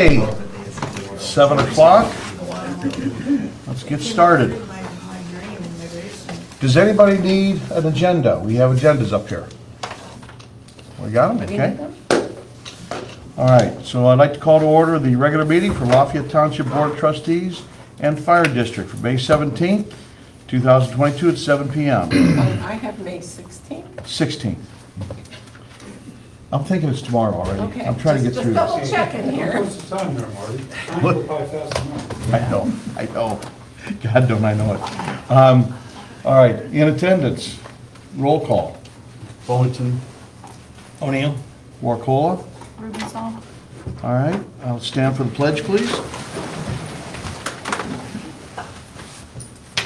Hey, 7 o'clock. Let's get started. Does anybody need an agenda? We have agendas up here. We got them, okay? All right, so I'd like to call to order the regular meeting for Lafayette Township Board of Trustees and Fire District for May 17th, 2022 at 7 PM. I have May 16th. 16th. I'm thinking it's tomorrow already. Okay. I'm trying to get through Just this. double checking here. What's the time there, Marty? Time go by fast enough. I know. God, don't I know it. All right, in attendance, roll call. Fullerton. O'Neill. Warcola. Rubenstahl. All right, I'll stand for the pledge, please.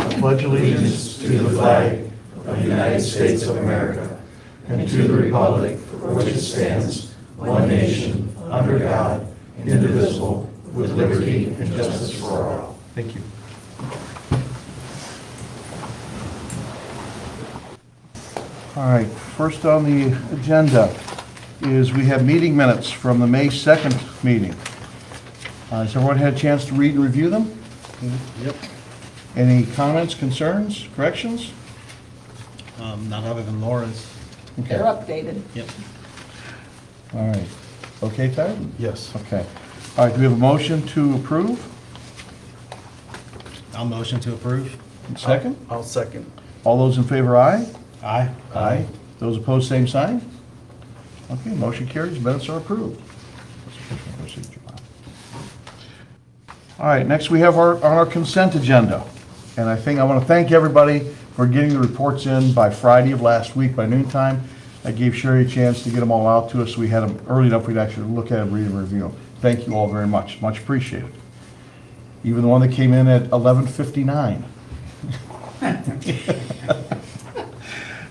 I pledge allegiance To the flag of the United States of America and to the republic for which it stands, one nation, under God, indivisible, with liberty and justice for all. Thank you. All right, first on the agenda is we have meeting minutes from the May 2nd meeting. Has everyone had a chance to read and review them? Yep. Any comments, concerns, corrections? Not other than Laura's. Okay. They're updated. Yep. All right. Okay, Ty? Yes. Okay. All right, do we have a motion to approve? I'll motion to approve. Second? I'll second. All those in favor, aye? Aye. Aye. Those opposed, same sign? Okay, motion carries, minutes are approved. All right, next we have on our consent agenda. And I want to thank everybody for getting the reports in by Friday of last week by noon time. That gave Sherry a chance to get them all out to us, so we had them early enough we'd actually look at them, read and review them. Thank you all very much, much appreciated. Even the one that came in at 11:59.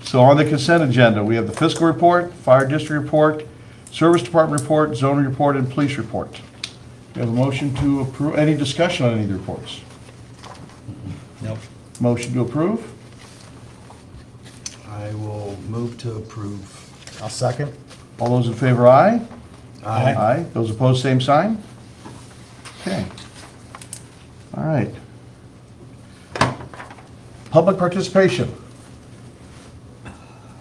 So on the consent agenda, we have the fiscal report, fire district report, service department report, zoning report, and police report. We have a motion to approve, any discussion on any of the reports? Nope. Motion to approve? I will move to approve. I'll second. All those in favor, aye? Aye. Aye. Those opposed, same sign? Okay. All right. Public participation.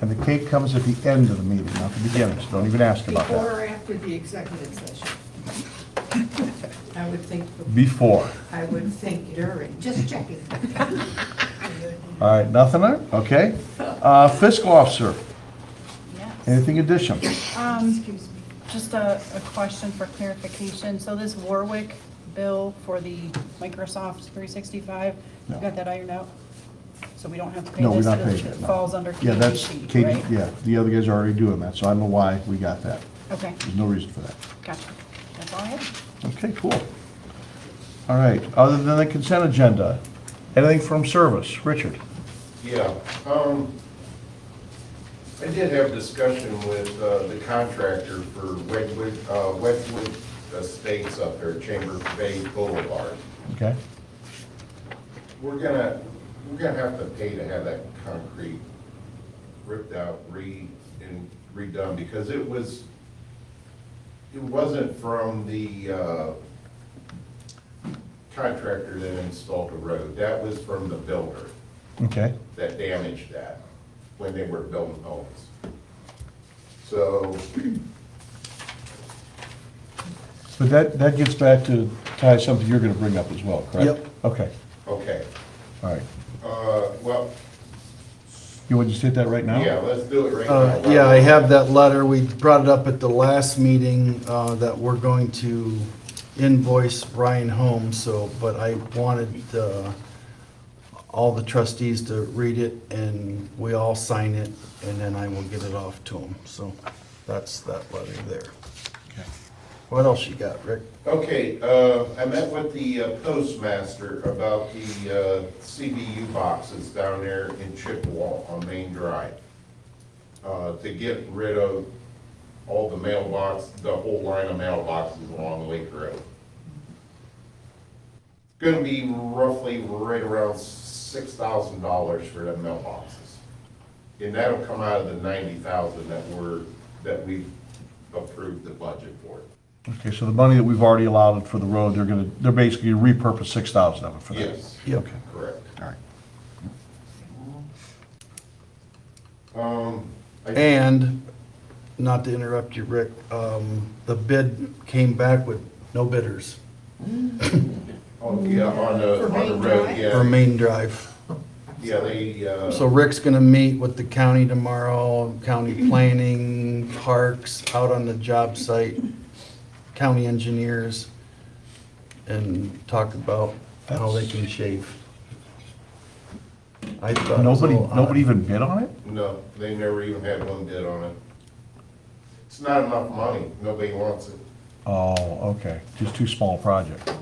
And the cake comes at the end of the meeting, not the beginning, so don't even ask about Before that. or after the executive session? I would think, Before. I would think during, just checking. All right, nothing there? Okay. Fiscal officer, Yes. anything additional? Excuse me. Just a question for clarification. So this Warwick bill for the Microsoft 365, you No. got that ironed out? So we don't have to pay No, we're this? not It paying it, no. falls under Yeah, that's KDC, Katie, right? yeah, the other guys are already doing that, so I don't know why we got that. Okay, There's no reason for that. gotcha. That's all I had. Okay, cool. All right, other than the consent agenda, anything from service? Richard? Yeah, I did have discussion with the contractor for Wedgewood Estates up there, Chamber Bay Boulevard. Okay. We're gonna have to pay to have that concrete ripped out, and redone, because it wasn't from the contractor that installed the road. That was from the builder Okay. that damaged that when they were building homes. So, But that gets back to, Ty, something you're gonna bring up as well, correct? Yep. Okay, okay, all right. well, You want to just hit that right now? yeah, let's do it right now. Yeah, I have that letter. We brought it up at the last meeting, that we're going to invoice Ryan Holmes, so, but I wanted, all the trustees to read it and we all sign it and then I will get it off to them. So that's that letter there. Okay. What else you got, Rick? Okay, I met with the postmaster about the CBU boxes down there in Chippewa on Main Drive. To get rid of all the mailbox, the whole line of mailboxes along Lake Road. Gonna be roughly right around $6,000 for the mailboxes. And that'll come out of the 90,000 that we've approved the budget for. Okay, so the money that we've already allotted for the road, they're basically repurpose 6,000 of it for that? Yes, Yep. Okay, correct. all right. And, not to interrupt you, Rick, the bid came back with no bidders Oh, yeah, on the road, for yeah. Main Drive. Yeah, they, So Rick's gonna meet with the county tomorrow, county planning, parks, out on the job site, county engineers, and talk about how they can shave. I thought it was a Nobody, little odd. nobody even bid on it? no, they never even had one bid on it. It's not enough money, nobody wants it. Oh, okay, just too small a project.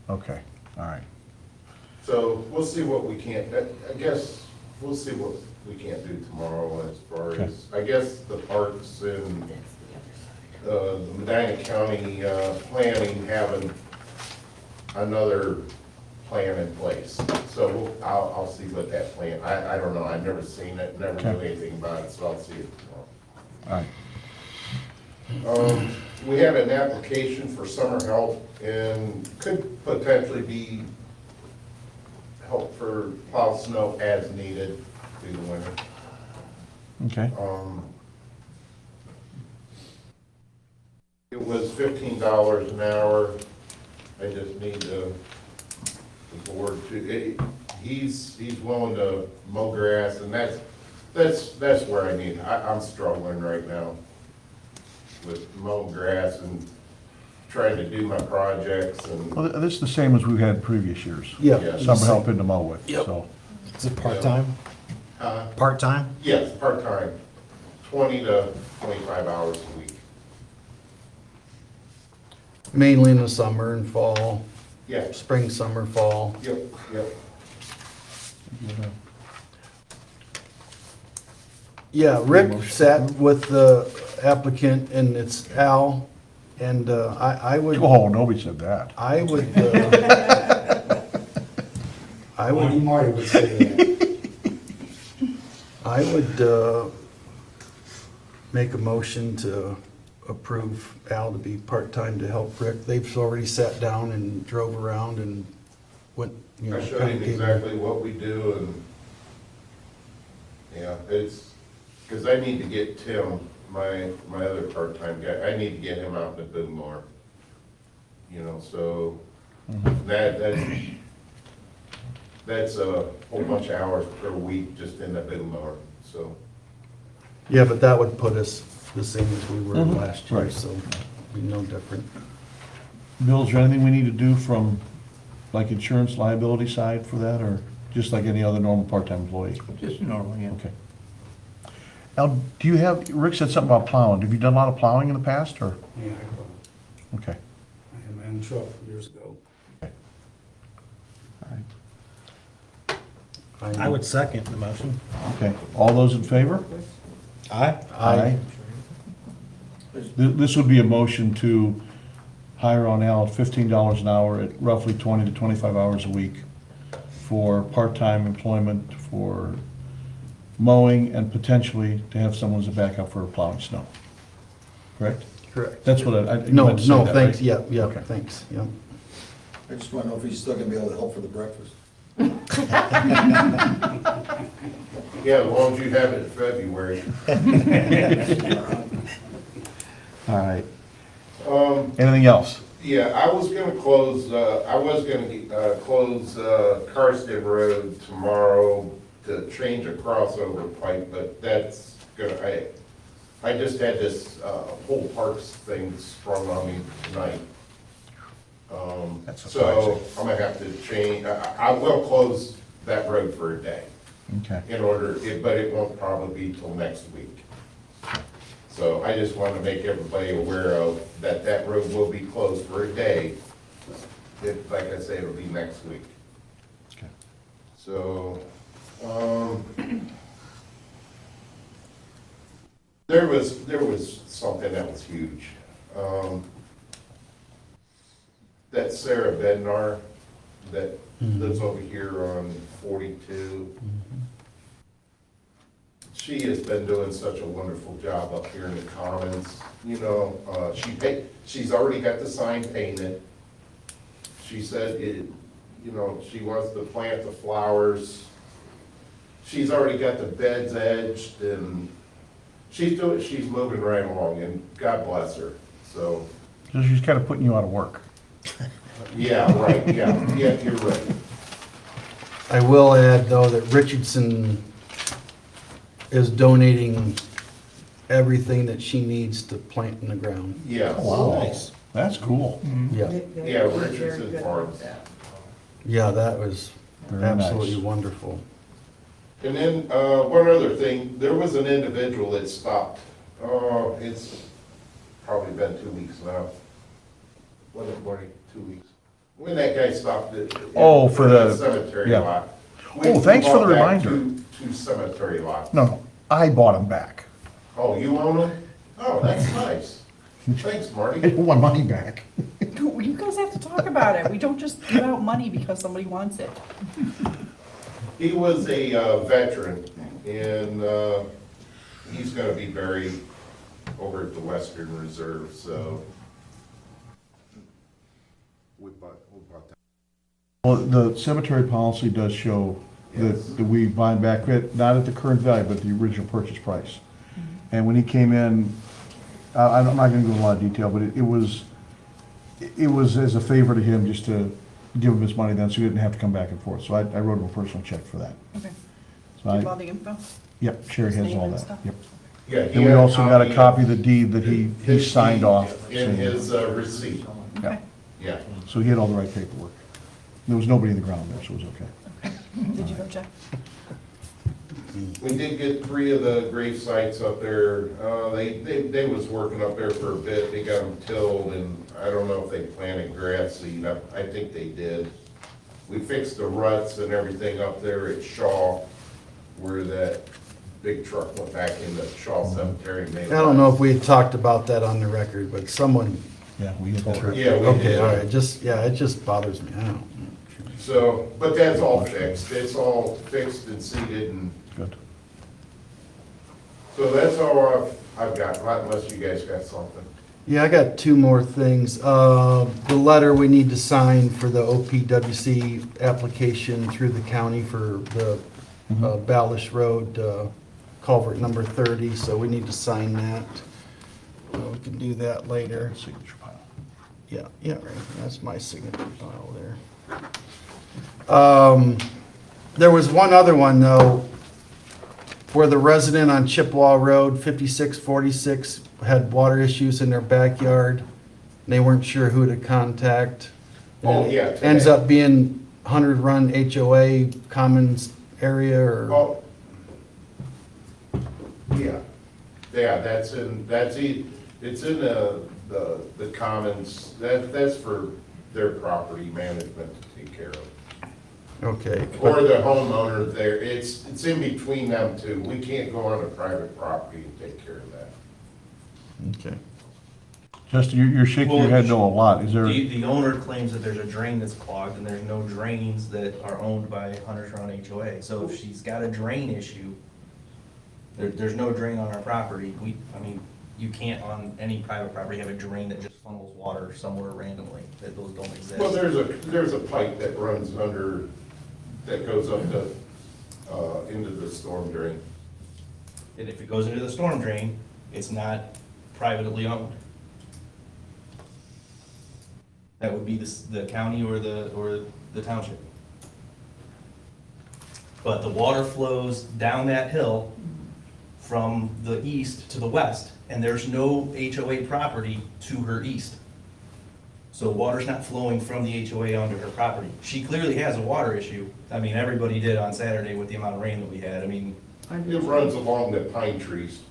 Okay, all right. So we'll see what we can, I guess, we'll see what we can't do tomorrow as far Okay. as, I guess the parks and the Medina County planning having another plan in place. So I'll see what that plan, I don't know, I've never seen it, never knew Okay. anything about it, so I'll see it tomorrow. All right. We have an application for summer help and could potentially be help for plow snow as needed through the winter. Okay, It was $15 an hour. I just need the board to, he's willing to mow grass and that's where I need, I'm struggling right now with mowing grass and trying to do my projects and, well, this is the same as we've had previous years. Yeah. Yeah. Summer help in to mow with, Yep. so. Is it part-time? Part-time? yes, part-time, 20 to 25 hours a week. Mainly in the summer and fall, Yeah, spring, summer, fall. yep, yep. Yeah, Rick sat with the applicant, and it's Al, and I would, Oh, nobody said that. I would, I Money would, Marty would say that. I would make a motion to approve Al to be part-time to help Rick. They've already sat down and drove around and went, you know. I showed kinda him gave exactly what we do and, yeah, it's, because I need to get Tim, my other part-time guy, I need to get him out in the boom more. You know, so that's a whole bunch of hours per week just in the boom mower, so. Yeah, but that would put us the same as we were Mhm. last year, Right. so be no different. Bill, is there anything we need to do from, like, insurance liability side for that, or just like any other normal part-time employee? Just normal, yeah. Okay. Al, do you have, Rick said something about plowing. Have you done a lot of plowing in the past, or? Yeah, I Okay, had my own truck years ago. all right. I would second the motion. Okay, all those in favor? Aye. Aye. This would be a motion to hire on Al at $15 an hour at roughly 20 to 25 hours a week for part-time employment for mowing and potentially to have someone as a backup for plowing snow. Correct? Correct. That's what I. you No, meant to say no, that, thanks, right? yeah, yeah, Okay. thanks, yeah. I just want to know if he's still gonna be able to help for the breakfast. Yeah, as long as you have it in February. All right. Anything else? Yeah, I was gonna close Karsten Road tomorrow to change a crossover pipe, but that's gonna, I just had this, whole parks thing sprung on me tonight. That's So I'm gonna have to change, I will close that road for a day Okay. but it won't probably be till next week. So I just want to make everybody aware of that road will be closed for a day. Like I say, it'll be next week. Okay. So, there was something that was huge. That Sarah Bednar that lives over here on 42. she has been doing such a wonderful job up here in the Commons. You know, she's already got the sign painted. She said you know, she wants to plant the flowers. She's already got the beds edged, and she's moving right along, and God bless her, so, So she's kind of putting you out of work. yeah, right, yeah, you're right. I will add, though, that Richardson is donating everything that she needs to plant in the ground. Yes. Nice. That's cool. Yeah, Yeah, Richardson Farms. yeah, that was Very nice. absolutely wonderful. And then, one other thing, there was an individual that stopped, it's probably been 2 weeks now. Was it, Marty, 2 weeks? When that guy stopped at. Oh, for the- Cemetery yeah. lot. Oh, thanks for the We bought back reminder. Two cemetery lots. No, I bought them back. Oh, you own them? Oh, that's nice. Thanks, I Marty. don't want money back. You guys have to talk about it. We don't just give out money because somebody wants it. He was a veteran, and he's gonna be buried over at the Western Reserve, so. We bought that. Well, the cemetery policy does show Yes. that we buy back, not at the current value, but the original purchase price. And when he came in, I'm not gonna go into a lot of detail, but it was as a favor to him just to give him his money then, so he didn't have to come back and forth. So I wrote him a personal check for that. Okay. So Do you have all I, the info? yep, Sherry His has name all and that, stuff? yep. Yeah, he And we had also got a copy of the deed that he his signed deed off. in his receipt, Okay. yeah. So he had all the right paperwork. There was nobody in the ground there, so it was okay. Did you go check? We did get 3 of the grave sites up there. They was working up there for a bit. They got them tilled, and I don't know if they planted grass seed. I think they did. We fixed the ruts and everything up there at Shaw, where that big truck went back into Shaw Cemetery. and made I don't know if we had talked about that on the record, but someone, Yeah, we had that. Yeah, we okay, did. all right, it just bothers me, I don't. So, but that's all fixed. It's all fixed and seeded, and Good. so that's all I've got, unless you guys got something. Yeah, I got 2 more things. The letter we need to sign for the OPWC application through the county for the Ballish Road culvert number 30, so we need to sign that. We can do that later. Signature pile. Yeah, right, that's my signature file there. There was one other one, though, where the resident on Chippewa Road, 5646, had water issues in their backyard. They weren't sure who to contact. Oh, yeah, It Ends today. up being 100 Run HOA Commons area, or, Oh. Yeah, it's in the commons, that's for their property management to take care of. okay. Or the homeowner there, it's in between them two, we can't go on a private property and take care of that. Okay. Justin, you're shaking your head no a lot. Is there, The owner claims that there's a drain that's clogged, and there's no drains that are owned by Hunters Run HOA. So if she's got a drain issue, there's no drain on our property. You can't on any private property have a drain that just funnels water somewhere randomly, that those don't exist. Well, there's a pipe that runs under, that goes up to, into the storm drain. And if it goes into the storm drain, it's not privately owned. That would be the county or the township. But the water flows down that hill from the east to the west, and there's no HOA property to her east. So water's not flowing from the HOA onto her property. She clearly has a water issue. Everybody did on Saturday with the amount of rain that we had. It runs along the pine trees.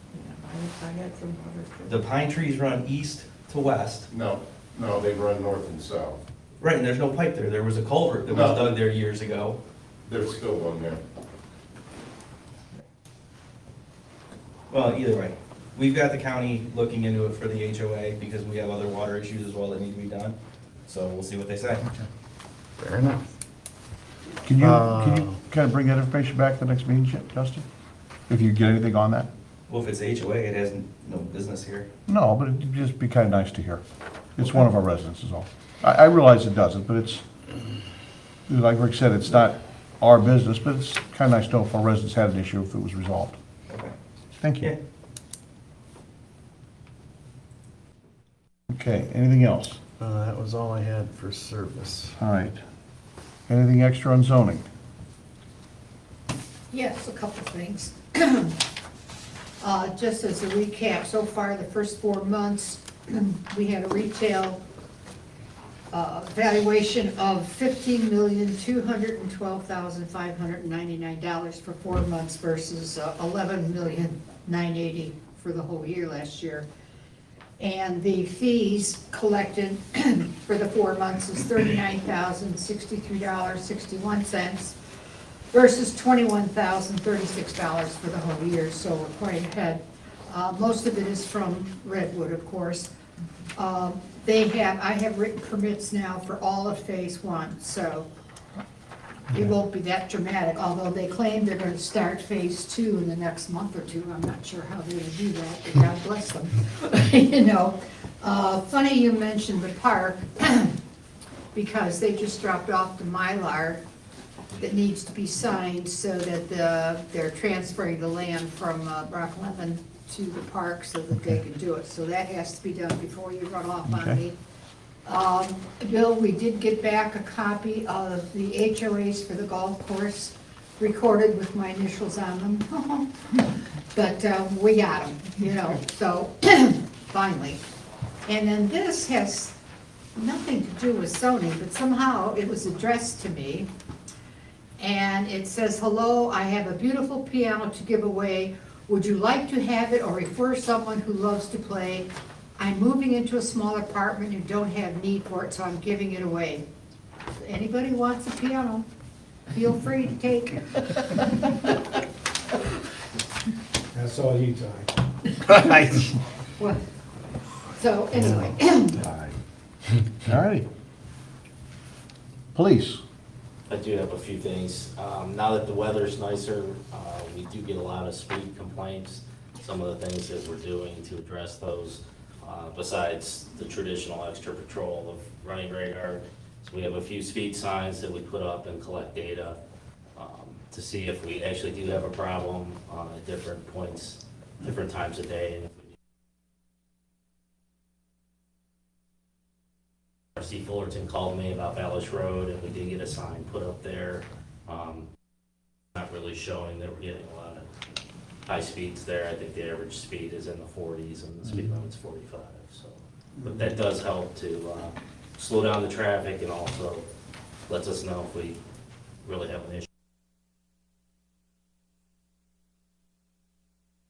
I had some water too. The pine trees run east to west. No, they run north and south. Right, and there's no pipe there. There was a culvert that was No. dug there years ago. There's still one there. Well, either way, we've got the county looking into it for the HOA because we have other water issues as well that need to be done. So we'll see what they say. Fair enough. can you kind of bring that information back to the next meeting, Justin? if you get anything on that? Well, if it's HOA, it has no business here. No, but it'd just be kind of nice to hear. It's one of our residents is all. I realize it doesn't, but it's, like Rick said, it's not our business, but it's kind of nice to know if our residents had an issue, if it was resolved. Okay. Thank Yeah. you. Okay, anything else? That was all I had for service. All right. Anything extra on zoning? Yes, a couple things. Just as a recap, so far, the first 4 months, we had a retail valuation of $15,212,599 for 4 months versus $11,980,000 for the whole year last year. And the fees collected for the 4 months is $39,063.61 versus $21,036 for the whole year, so we're quite ahead. Most of it is from Redwood, of course. I have written permits now for all of Phase 1, so it won't be that dramatic, although they claim they're gonna start Phase 2 in the next month or two. I'm not sure how they're gonna do that, but God bless them. You know, funny you mentioned the park, because they just dropped off the Mylar that needs to be signed so that they're transferring the land from Rock Lemon to the park so that they can do it. So that has to be done before you run off on me. Bill, we did get back a copy of the HOAs for the golf course, recorded with my initials on them. But we got them, you know, so finally. And then this has nothing to do with zoning, but somehow it was addressed to me. And it says, "Hello, I have a beautiful piano to give away. Would you like to have it or refer someone who loves to play? I'm moving into a small apartment and don't have need for it, so I'm giving it away. If anybody wants a piano, feel free to take it." That's all you, Ty. Well, so anyway, All righty. Police. I do have a few things. Now that the weather's nicer, we do get a lot of speed complaints. Some of the things that we're doing to address those, besides the traditional extra patrol of running radar. So we have a few speed signs that we put up and collect data to see if we actually do have a problem at different points, different times of day. And if we R.C. Fullerton called me about Ballas Road, and we did get a sign put up there. Not really showing that we're getting a lot of high speeds there. I think the average speed is in the 40s and the speed limit's 45. So, but that does help to slow down the traffic and also lets us know if we really have an issue.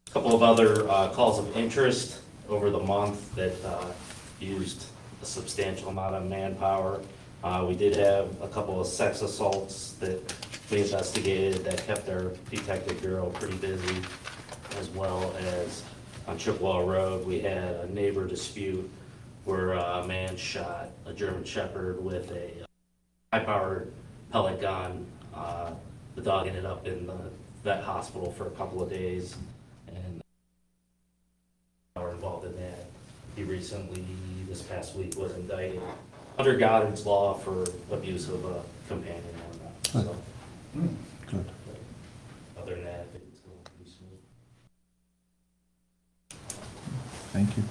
A couple of other calls of interest over the month that used a substantial amount of manpower. We did have a couple of sex assaults that we investigated that kept our detective bureau pretty busy, as well as on Chippewa Road, we had a neighbor dispute where a man shot a German Shepherd with a high-powered pellet gun. The dog ended up in the vet hospital for a couple of days, and were involved in that. He recently, this past week, was indicted under Goddard's law for abuse of a companion animal. So, Good. other than that, I think it's going pretty smooth. Thank you.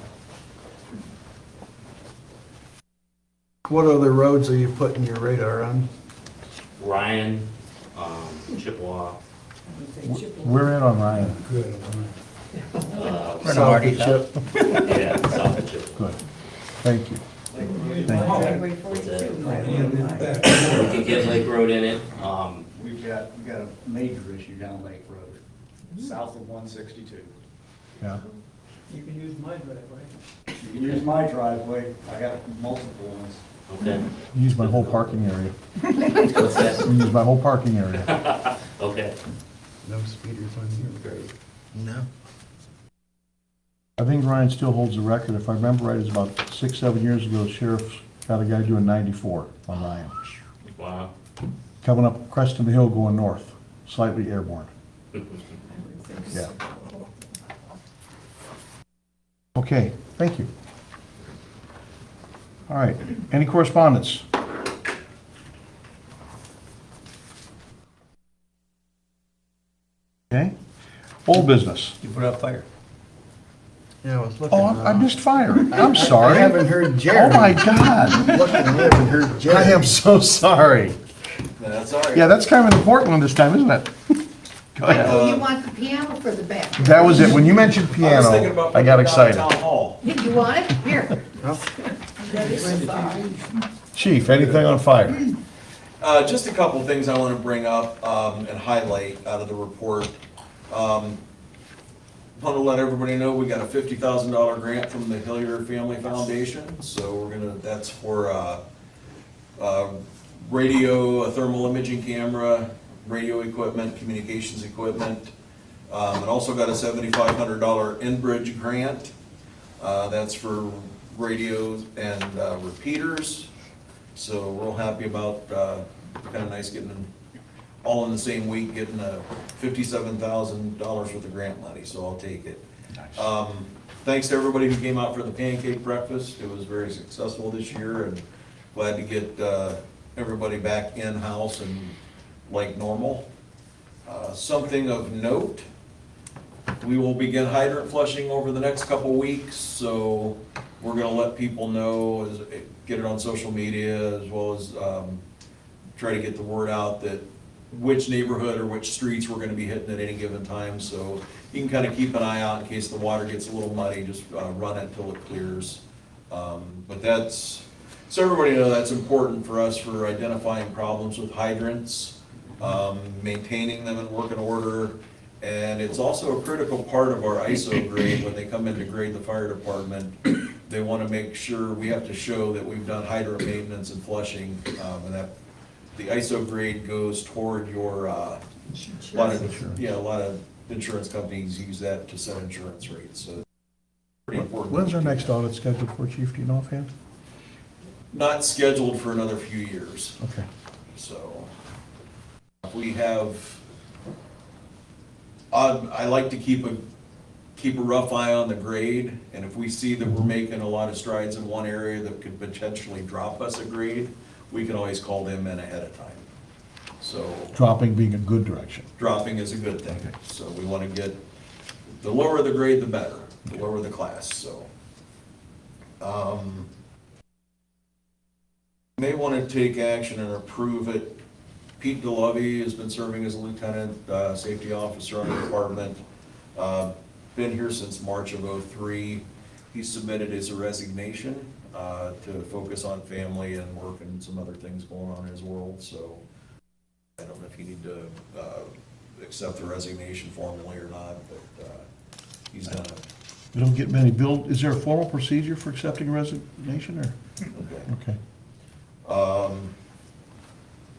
What other roads are you putting your radar on? Ryan, Chippewa, We're in on Ryan. Good. South of Chip. yeah, south of Chippewa. Good. Thank you. Thank you. January 42. We can get Lake Road in it. We've got a major issue down Lake Road, south of 162. Yeah. You can use my driveway. You can use my driveway, I got multiple ones. Okay. Use my whole parking area. What's that? Use my whole parking area. Okay. No speeders on here. Great. No. I think Ryan still holds the record. If I remember right, it's about 6, 7 years ago, the sheriff got a guy doing 94 on Ryan. Wow. Coming up Creston Hill going north, slightly airborne. Yeah. Okay, thank you. All right, any correspondence? Okay, old business. You put out fire. Yeah, I was looking. Oh, I missed fire. I'm I sorry. haven't heard Oh, Jerry. my God. Looking, I haven't heard Jerry. I am so sorry. That's all right. Yeah, that's kind of an important one this time, isn't it? Go ahead. Oh, you want the piano for the back? That was it. When you mentioned I was thinking piano, about I got putting it down at excited. Town Hall. You want it? Here. Chief, anything on fire? Just a couple things I want to bring up and highlight out of the report. Want to let everybody know we got a $50,000 grant from the Hillier Family Foundation. So we're gonna, that's for radio, a thermal imaging camera, radio equipment, communications equipment. And also got a $7,500 Enbridge grant. That's for radios and repeaters. So we're real happy about, kind of nice getting them all in the same week, getting $57,000 worth of grant money, so I'll take it. Thanks to everybody who came out for the pancake breakfast. It was very successful this year, and glad to get everybody back in-house and like normal. Something of note, we will begin hydrant flushing over the next couple weeks, so we're gonna let people know, get it on social media, as well as try to get the word out that which neighborhood or which streets we're gonna be hitting at any given time, so you can kind of keep an eye out in case the water gets a little muddy, just run it till it clears. But that's, so everybody know that's important for us for identifying problems with hydrants, maintaining them in working order, and it's also a critical part of our ISO grade when they come in to grade the fire department. They wanna make sure, we have to show that we've done hydrant maintenance and flushing, and that the ISO grade goes toward your, a lot of insurance companies use that to set insurance rates, so. Pretty important. When's our next audit scheduled for, Chief? Do you know offhand? Not scheduled for another few years, Okay. so. We have, I like to keep a rough eye on the grade, and if we see that we're making a lot of strides in one area that could potentially drop us a grade, we can always call them in ahead of time. So Dropping being a good direction. dropping is a good thing, so we want to get, the lower the grade, the better, the lower the class, so. May want to take action and approve it. Pete DeLovey has been serving as a lieutenant safety officer on the department. Been here since March of '03. He submitted his resignation to focus on family and work and some other things going on in his world, so I don't know if you need to accept the resignation formally or not, but he's done it. We don't get many is there a formal procedure for accepting resignation, or? Okay. Okay.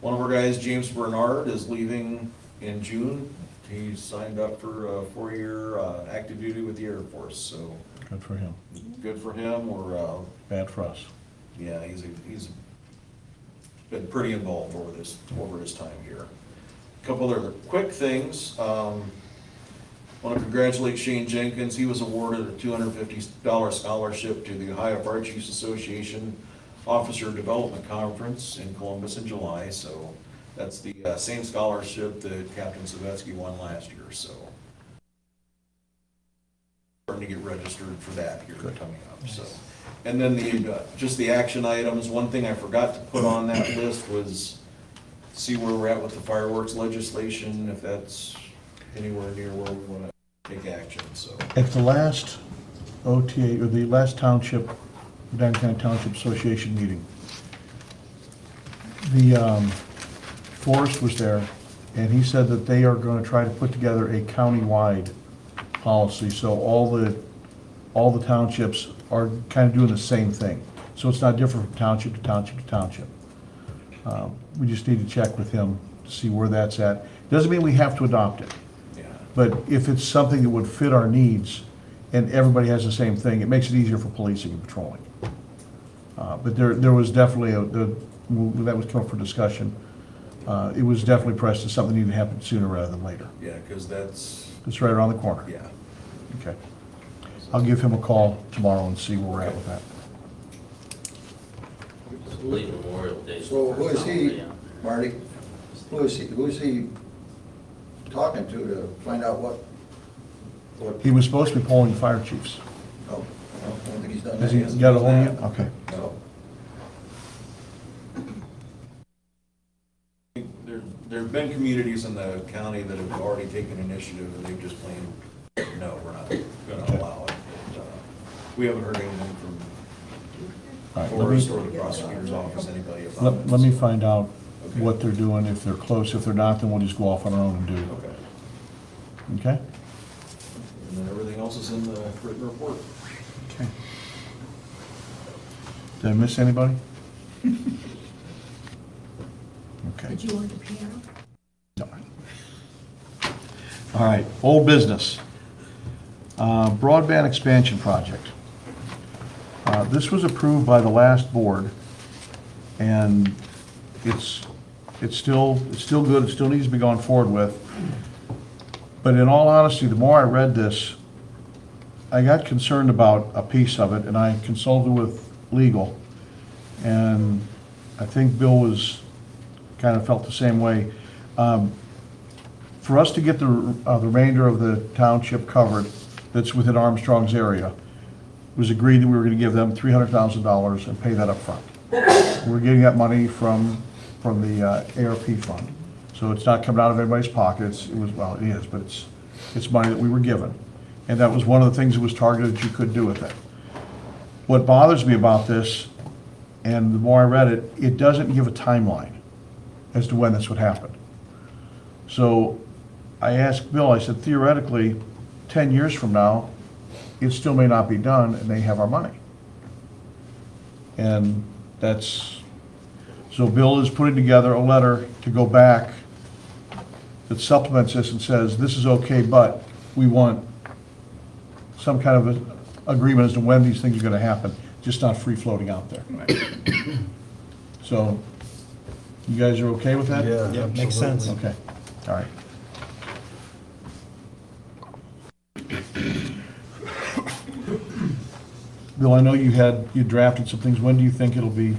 One of our guys, James Bernard, is leaving in June. He's signed up for a 4-year active duty with the Air Force, so Good for him. good for him. We're, Bad for us. yeah, he's been pretty involved over his time here. A couple other quick things. Want to congratulate Shane Jenkins. He was awarded a $250 scholarship to the Ohio Fire Chiefs Association Officer Development Conference in Columbus in July, so that's the same scholarship that Captain Savetsky won last year, so. Starting to get registered for that here coming up, so. And then just the action items, one thing I forgot to put on that list was see where we're at with the fireworks legislation, if that's anywhere near where we want to take action, so. At the last OTA, or the last township, Medina County Township Association meeting, the Forrest was there, and he said that they are going to try to put together a county-wide policy, so all the townships are kind of doing the same thing. So it's not different from township to township to township. We just need to check with him to see where that's at. Doesn't mean we have to adopt it, Yeah. but if it's something that would fit our needs, and everybody has the same thing, it makes it easier for policing and patrolling. But there was definitely that was come up for discussion. it was definitely pressed as something that needed to happen sooner rather than later. Yeah, because that's, It's right around the corner. yeah. Okay. I'll give him a call tomorrow and see where we're at with that. Late Memorial Day. So who is he, Marty? Who is he talking to find out what, He was supposed to be polling fire chiefs. oh, I don't think he's done that. Has he got a hold of you? Okay. No. There've been communities in the county that have already taken initiative and they've just plain, no, we're not gonna allow it. But, we haven't heard anything from All right, Forrest or the prosecutor's office, anybody about it. let me find out what they're doing, if they're close. If they're not, then we'll just go off on our own and do it. Okay. Okay? And then everything else is in the written report. Okay. Did I miss anybody? Okay. Did you want the piano? No. All right, old business. Broadband expansion project. This was approved by the last board, and it's still good, it still needs to be gone forward with. But in all honesty, the more I read this, I got concerned about a piece of it, and I consulted with legal. And I think Bill kind of felt the same way. For us to get the remainder of the township covered that's within Armstrong's area, it was agreed that we were gonna give them $300,000 and pay that up front. We're getting that money from the ARP fund. So it's not coming out of anybody's pockets. It is, but it's money that we were given. And that was one of the things that was targeted that you could do with it. What bothers me about this, and the more I read it, it doesn't give a timeline as to when this would happen. So I asked Bill, I said, theoretically, 10 years from now, it still may not be done, and they have our money. And so Bill is putting together a letter to go back that supplements this and says, this is okay, but we want some kind of a agreement as to when these things are gonna happen, just not free floating out there. So, you guys are okay with that? Yeah, Yeah, makes sense. Okay, all right. Bill, I know you drafted some things. When do you think it'll be?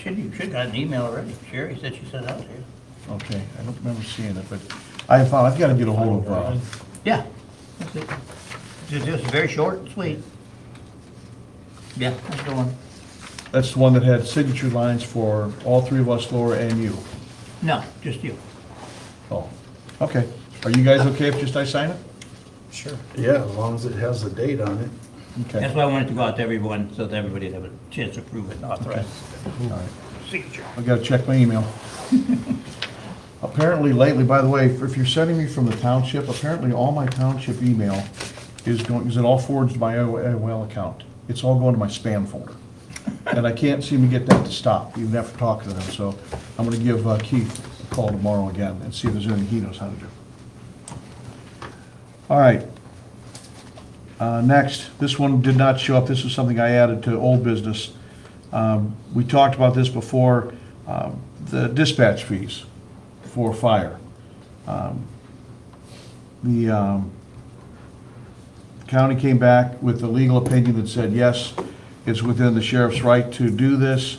You should got an email already. Sherry said she sent it out to you. Okay, I don't remember seeing it, but I've got to get a hold of, Yeah, that's it. Just very short and sweet. Yeah, that's the one. that's the one that had signature lines for all three of us, Laura and you. No, just you. Oh, okay. Are you guys okay if just I sign it? Sure. Yeah, as long as it has the date on it. Okay. That's why I wanted to go out to everyone, so that everybody would have a chance to approve it and authorize All right. signature. I gotta check my email. Apparently lately, by the way, if you're sending me from the township, apparently all my township email is it all forwards to my AOL account. It's all going to my spam folder. And I can't seem to get that to stop, even after talking to them. So I'm gonna give Keith a call tomorrow again and see if there's anything he knows how to do. All right. Next, this one did not show up. This is something I added to old business. We talked about this before, the dispatch fees for fire. The county came back with a legal opinion that said, yes, it's within the sheriff's right to do this.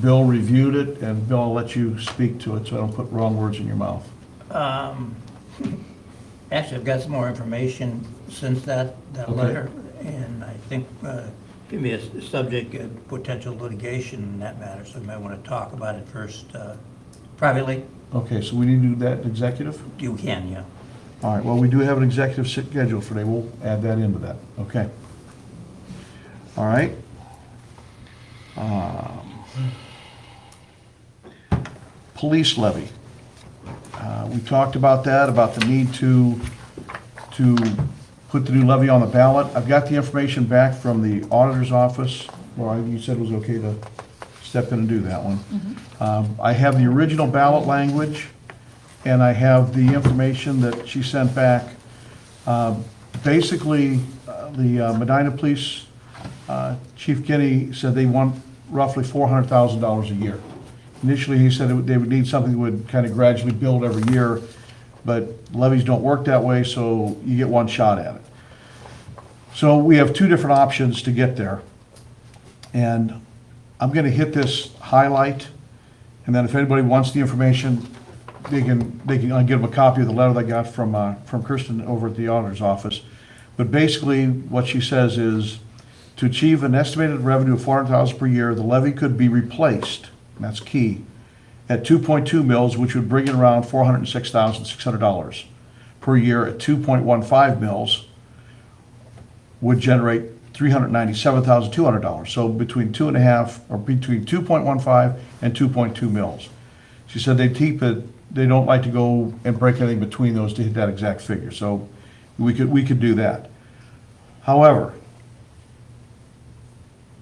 Bill reviewed it, and Bill, I'll let you speak to it so I don't put wrong words in your mouth. Actually, I've got some more information since that Okay. letter, and I think give me a subject of potential litigation in that matter, so we might want to talk about it first privately. Okay, so we need to do that in executive? You can, yeah. All right, well, we do have an executive schedule for today. We'll add that into that, okay? All right. Police levy. We talked about that, about the need to put the new levy on the ballot. I've got the information back from the auditor's office. Laura, you said it was okay to step in and do that one. I have the original ballot language, and I have the information that she sent back. Basically, the Medina Police Chief Kinney said they want roughly $400,000 a year. Initially, he said they would need something that would kind of gradually build every year, but levies don't work that way, so you get one shot at it. So we have two different options to get there. And I'm gonna hit this highlight, and then if anybody wants the information, I'll give them a copy of the letter that I got from Kristen over at the auditor's office. But basically, what she says is, to achieve an estimated revenue of $400,000 per year, the levy could be replaced, and that's key, at 2.2 mils, which would bring in around $406,600 per year. At 2.15 mils, would generate $397,200. So between 2.5, or between 2.15 and 2.2 mils. She said they keep it, they don't like to go and break anything between those to hit that exact figure. So we could do that. However,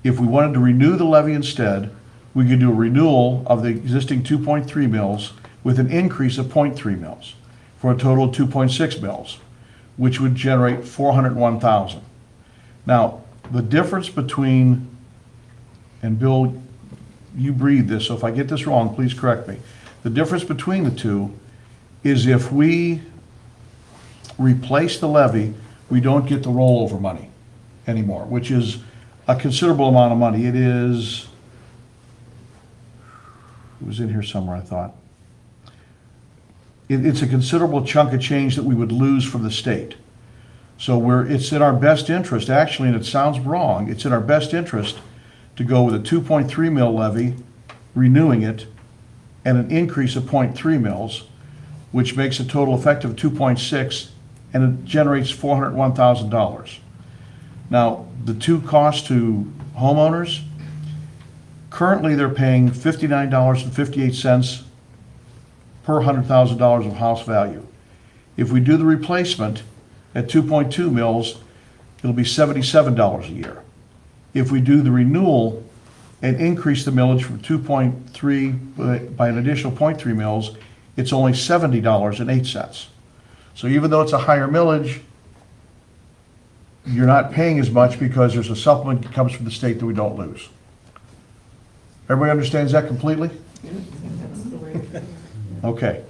if we wanted to renew the levy instead, we could do a renewal of the existing 2.3 mils with an increase of 0.3 mils for a total of 2.6 mils, which would generate $401,000. Now, the difference between, and Bill, you breathe this, so if I get this wrong, please correct me. The difference between the two is if we replace the levy, we don't get the rollover money anymore, which is a considerable amount of money. It is, it was in here somewhere, I thought. It's a considerable chunk of change that we would lose from the state. So it's in our best interest, actually, and it sounds wrong, it's in our best interest to go with a 2.3 mil levy, renewing it, and an increase of 0.3 mils, which makes a total effect of 2.6, and it generates $401,000. Now, the two costs to homeowners, currently they're paying $59.58 per $100,000 of house value. If we do the replacement at 2.2 mils, it'll be $77 a year. If we do the renewal and increase the millage from 2.3 by an additional 0.3 mils, it's only $70.08. So even though it's a higher millage, you're not paying as much because there's a supplement that comes from the state that we don't lose. Everybody understands that completely? Okay.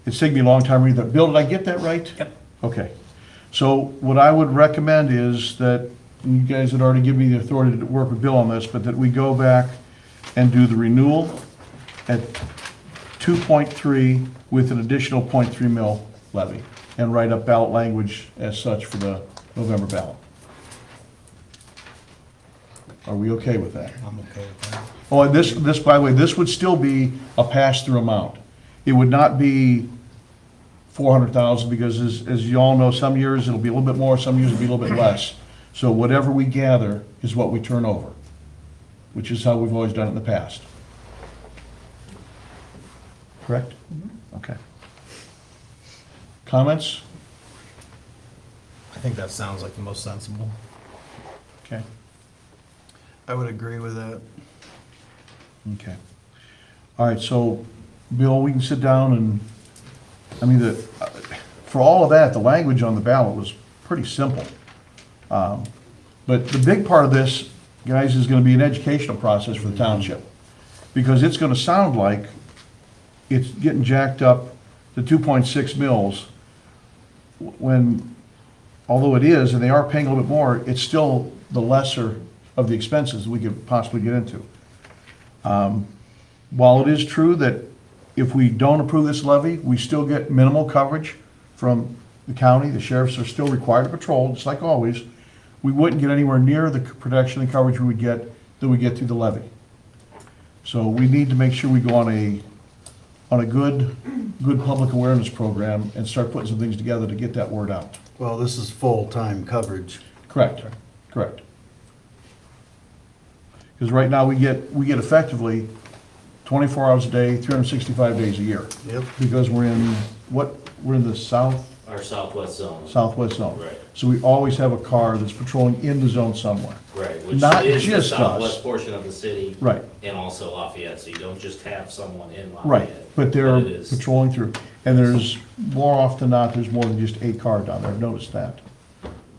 It's taken me a long time to read that. Bill, did I get that right? Yep. Okay. So what I would recommend is that, you guys had already given me the authority to work with Bill on this, but that we go back and do the renewal at 2.3 with an additional 0.3 mil levy, and write up ballot language as such for the November ballot. Are we okay with that? I'm okay with that. Oh, and this, by the way, this would still be a pass-through amount. It would not be 400,000, because as you all know, some years it'll be a little bit more, some years it'll be a little bit less. So whatever we gather is what we turn over, which is how we've always done it in the past. Correct? Okay. Comments? I think that sounds like the most sensible. Okay. I would agree with that. Okay. All right, so, Bill, we can sit down and, I mean, for all of that, the language on the ballot was pretty simple. But the big part of this, guys, is gonna be an educational process for the township. Because it's gonna sound like it's getting jacked up to 2.6 mils, when, although it is, and they are paying a little bit more, it's still the lesser of the expenses we could possibly get into. While it is true that if we don't approve this levy, we still get minimal coverage from the county, the sheriffs are still required to patrol, just like always, we wouldn't get anywhere near the protection and coverage we would get, that we get through the levy. So we need to make sure we go on a good public awareness program and start putting some things together to get that word out. Well, this is full-time coverage. Correct, correct. Because right now, we get effectively 24 hours a day, 365 days a year. Yep. Because we're in the Our southwest zone. southwest zone. Right. So we always have a car that's patrolling in the zone somewhere. Right, which Not is the just southwest us. portion of the city. Right. And also Lafayette, so you don't just have someone in Lafayette. Right, but they're it is- patrolling through. And there's, more often than not, there's more than just a car down there. I've noticed that.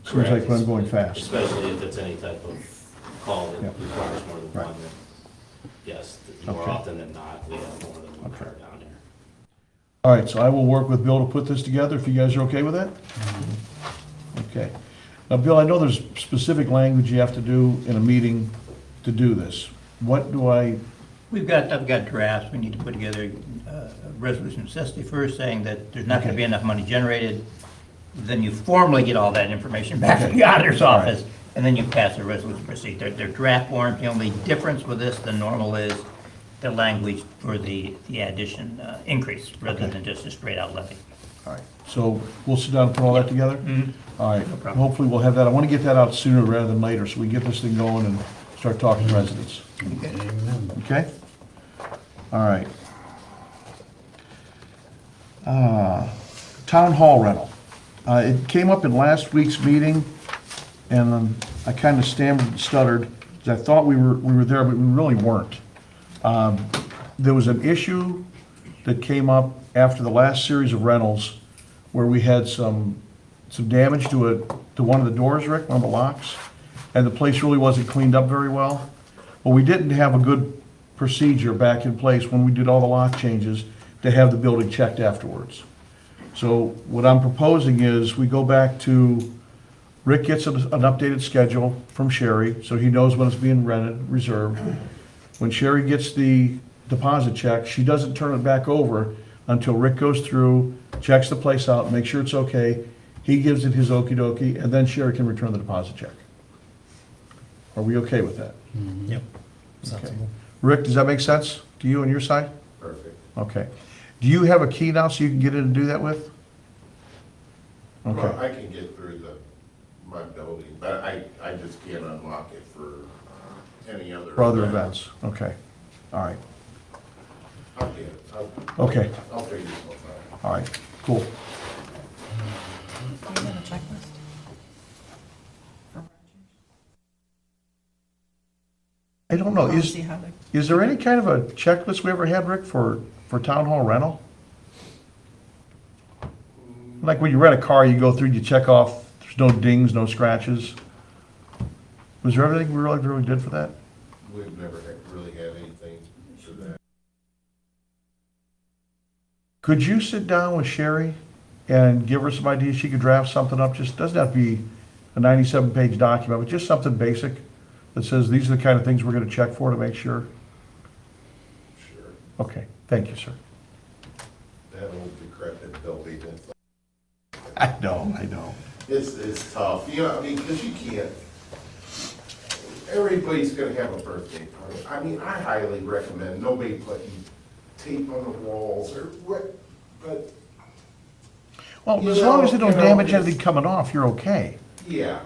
Seems like Correct. when I'm going fast. Especially if it's any type of call that Yeah. requires more than Right. one. Yes, Yes, more Okay. often than not, we have more than one Okay. car down there. All right, so I will work with Bill to put this together, if you guys are okay with that? Okay. Now, Bill, I know there's specific language you have to do in a meeting to do this. What do I, I've got drafts, we need to put together a resolution necessity first, saying that there's not gonna be enough money generated. Then you formally get all that information back from the auditor's office, and then you pass a resolution proceed. They're draft warrants, the only difference with this than normal is the language for the addition, increase, rather than just a straight out levy. all right, so we'll sit down and put all that together? All right, No problem. hopefully we'll have that. I want to get that out sooner rather than later, so we get this thing going and start talking to residents. Amen. Okay? All right. Town hall rental. It came up in last week's meeting, and I kind of stammered and stuttered, because I thought we were there, but we really weren't. There was an issue that came up after the last series of rentals, where we had some damage to one of the doors, Rick, one of the locks, and the place really wasn't cleaned up very well. Well, we didn't have a good procedure back in place when we did all the lock changes to have the building checked afterwards. So what I'm proposing is we go back to, Rick gets an updated schedule from Sherry, so he knows when it's being rented, reserved. When Sherry gets the deposit check, she doesn't turn it back over until Rick goes through, checks the place out, makes sure it's okay. He gives it his okey-dokey, and then Sherry can return the deposit check. Are we okay with that? Yep. Okay. Sensible. Rick, does that make sense to you on your side? Perfect. Okay. Do you have a key now so you can get in and do that with? Well, Okay, I can get through my building, but I just can't unlock it for any other. for other event. events, okay. All right, I'll get it. okay, I'll figure something out. all right, cool. Do you have a checklist? I don't know, See how they- is there any kind of a checklist we ever had, Rick, for town hall rental? Like when you rent a car, you go through, you check off, there's no dings, no scratches? Was there everything we really did for that? We've never really had anything for that. Could you sit down with Sherry and give her some ideas? She could draft something up, just, doesn't have to be a 97-page document, but just something basic that says, these are the kind of things we're gonna check for to make sure. Sure. Okay, thank you, sir. That old decrepit building, I know. it's tough, you know, I mean, because you can't, everybody's gonna have a birthday party. I mean, I highly recommend nobody putting tape on the walls or what, but, Well, You as long as they know, don't you know, damage it's- anything coming off, you're okay. yeah,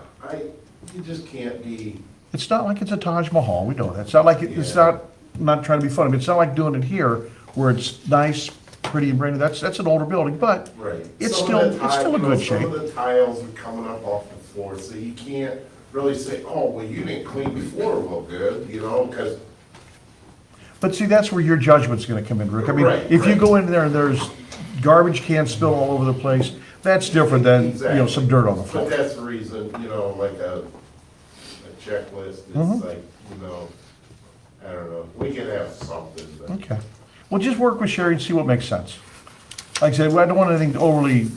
you just can't be, It's not like it's a Taj Mahal, we know that. It's not like, it's not trying to be funny, but it's not like doing it here where it's nice, pretty and brand new. That's an older building, but right. it's Some of still, the it's still a you know, good Some shape. of the tiles are coming up off the floor, so you can't really say, oh, well, you didn't clean the floor well good, you know, because, But see, that's where your judgment's gonna come in, Rick. I mean, Right, if you right. go in there and there's garbage cans spilled all over the place, that's different than, some dirt on the But floor. that's the reason, you know, like a checklist, Mhm. it's like, you know, I don't know, we can have something, but. Okay. Well, just work with Sherry and see what makes sense. Like I said, I don't want anything overly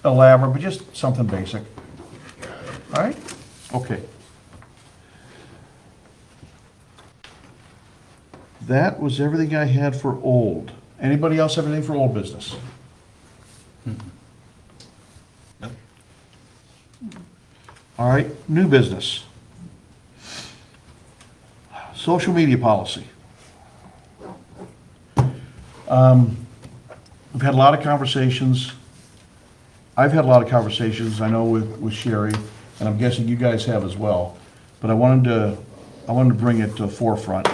elaborate, but just something basic. All right? Okay. That was everything I had for old. Anybody else have anything for old business? Nope. All right, new business. Social media policy. We've had a lot of conversations. I've had a lot of conversations, I know with Sherry, and I'm guessing you guys have as well. But I wanted to bring it to the forefront.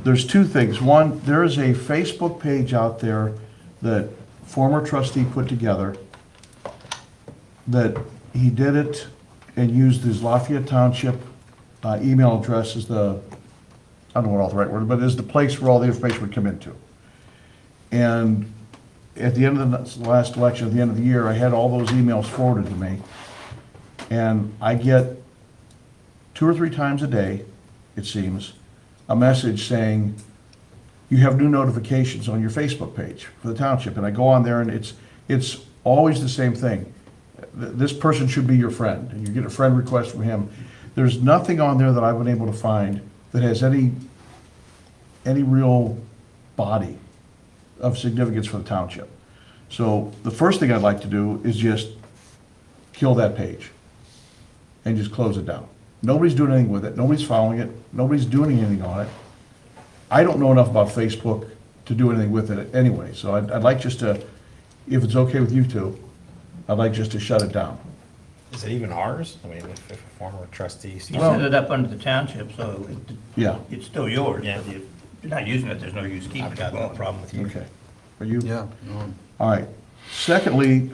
There's two things. One, there is a Facebook page out there that former trustee put together, that he did it and used his Lafayette Township email address as the, I don't know what all the right word, but is the place where all the information would come into. And at the end of the last election, at the end of the year, I had all those emails forwarded to me. And I get 2 or 3 times a day, it seems, a message saying, you have new notifications on your Facebook page for the township, and I go on there and it's always the same thing. This person should be your friend, and you get a friend request from him. There's nothing on there that I've been able to find that has any real body of significance for the township. So the first thing I'd like to do is just kill that page and just close it down. Nobody's doing anything with it, nobody's following it, nobody's doing anything on it. I don't know enough about Facebook to do anything with it anyway, so I'd like just to, if it's okay with you two, I'd like just to shut it down. Is it even ours? I mean, if a former trustee sees You Well- set it up under the township, so Yeah, it's still yours. Yeah. But if you're not using it, there's no use keeping I've it got no going. problem with you. okay. Are you? Yeah. no. All right. Secondly,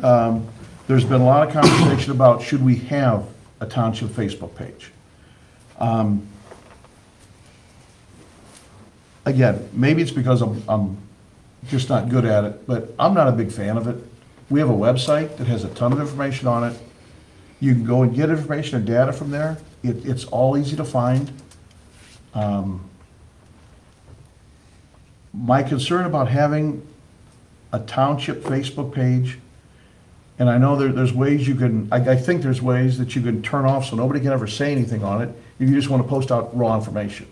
there's been a lot of conversation about should we have a township Facebook page? Again, maybe it's because I'm just not good at it, but I'm not a big fan of it. We have a website that has a ton of information on it. You can go and get information and data from there. It's all easy to find. My concern about having a township Facebook page, and I know there's ways you can, I think there's ways that you can turn off so nobody can ever say anything on it. You just want to post out raw information.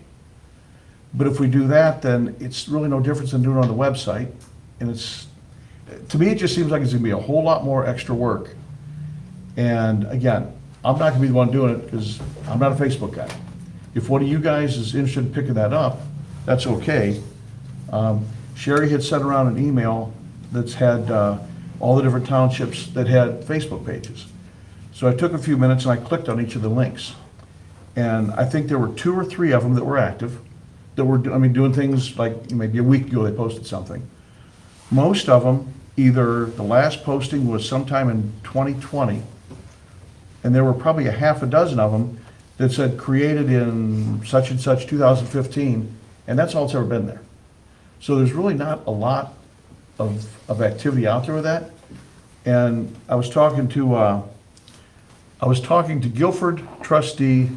But if we do that, then it's really no difference than doing it on the website. And it's, to me, it just seems like it's gonna be a whole lot more extra work. And again, I'm not gonna be the one doing it because I'm not a Facebook guy. If one of you guys is interested in picking that up, that's okay. Sherry had sent around an email that's had all the different townships that had Facebook pages. So I took a few minutes and I clicked on each of the links. And I think there were 2 or 3 of them that were active, that were, doing things like maybe a week ago they posted something. Most of them, either the last posting was sometime in 2020, and there were probably a half a dozen of them that said created in such and such 2015, and that's all that's ever been there. So there's really not a lot of activity out there with that. And I was talking to Guilford trustee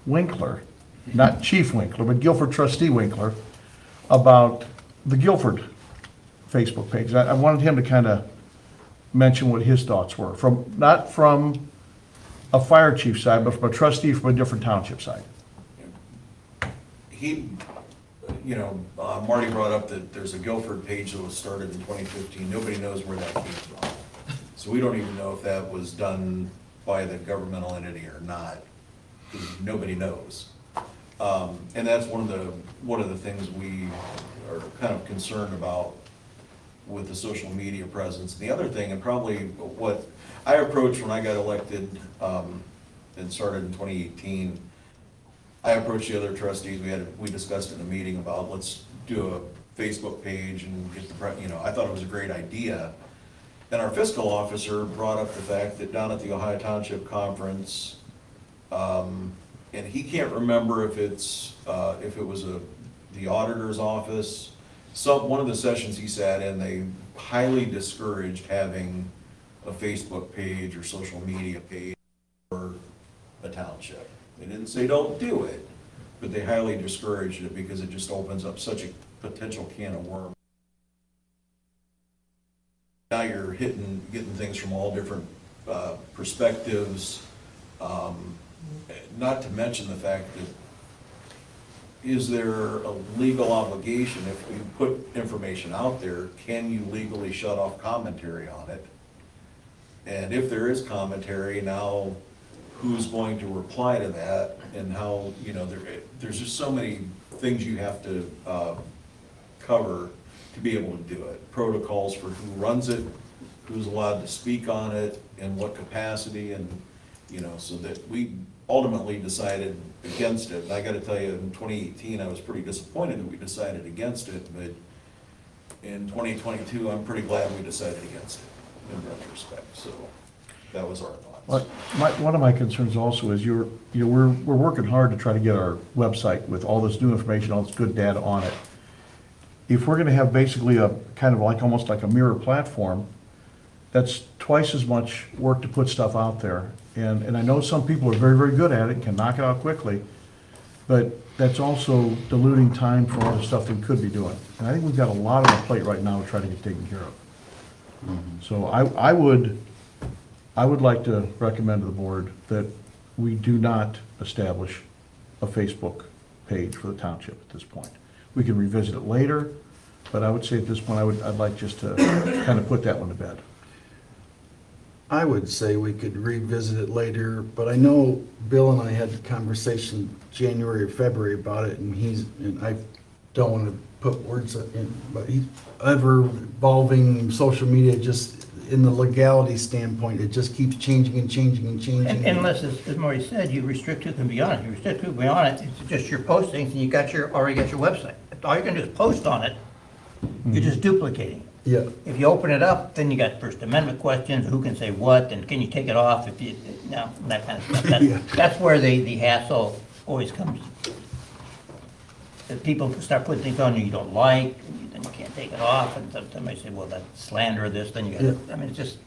Winkler, not Chief Winkler, but Guilford trustee Winkler, about the Guilford Facebook page. I wanted him to kind of mention what his thoughts were, not from a fire chief side, but from a trustee from a different township side. Marty brought up that there's a Guilford page that was started in 2015. Nobody knows where that came from. So we don't even know if that was done by the governmental entity or not. Nobody knows. And that's one of the things we are kind of concerned about with the social media presence. The other thing, and probably what I approached when I got elected and started in 2018, I approached the other trustees, we discussed in a meeting about let's do a Facebook page and get I thought it was a great idea. And our fiscal officer brought up the fact that down at the Ohio Township Conference, and he can't remember if it was the auditor's office, one of the sessions he sat in, they highly discouraged having a Facebook page or social media page for a township. They didn't say don't do it, but they highly discouraged it because it just opens up such a potential can of worms. Now you're getting things from all different perspectives, not to mention the fact that is there a legal obligation if you put information out there, can you legally shut off commentary on it? And if there is commentary, now who's going to reply to that and how, there's just so many things you have to cover to be able to do it. Protocols for who runs it, who's allowed to speak on it, in what capacity, and, so that we ultimately decided against it. And I gotta tell you, in 2018, I was pretty disappointed that we decided against it, but in 2022, I'm pretty glad we decided against it in retrospect, so that was our thoughts. One of my concerns also is we're working hard to try to get our website with all this new information, all this good data on it. If we're gonna have basically a kind of like, almost like a mirror platform, that's twice as much work to put stuff out there. And I know some people are very, very good at it and can knock it out quickly. but that's also diluting time for all the stuff we could be doing. And I think we've got a lot on our plate right now to try to get taken care of. So I would like to recommend to the board that we do not establish a Facebook page for the township at this point. We can revisit it later, but I would say at this point, I'd like just to kind of put that one to bed. I would say we could revisit it later, but I know Bill and I had a conversation January or February about it, and I don't want to put words in, but he's ever evolving social media, just in the legality standpoint, it just keeps changing and changing and changing. Unless, as Marty said, you restrict who can be on it. You restrict who can be on it, it's just your postings, and you already got your website. All you're gonna do is post on it, you're just duplicating it. Yeah, If you open it up, then you got First Amendment questions, who can say what, and can you take it off if you, that kind of stuff. Yeah. That's where the hassle always comes. That people start putting things on you don't like, and then you can't take it off, and somebody say, well, that's slander or this, then you got, I mean, it's just,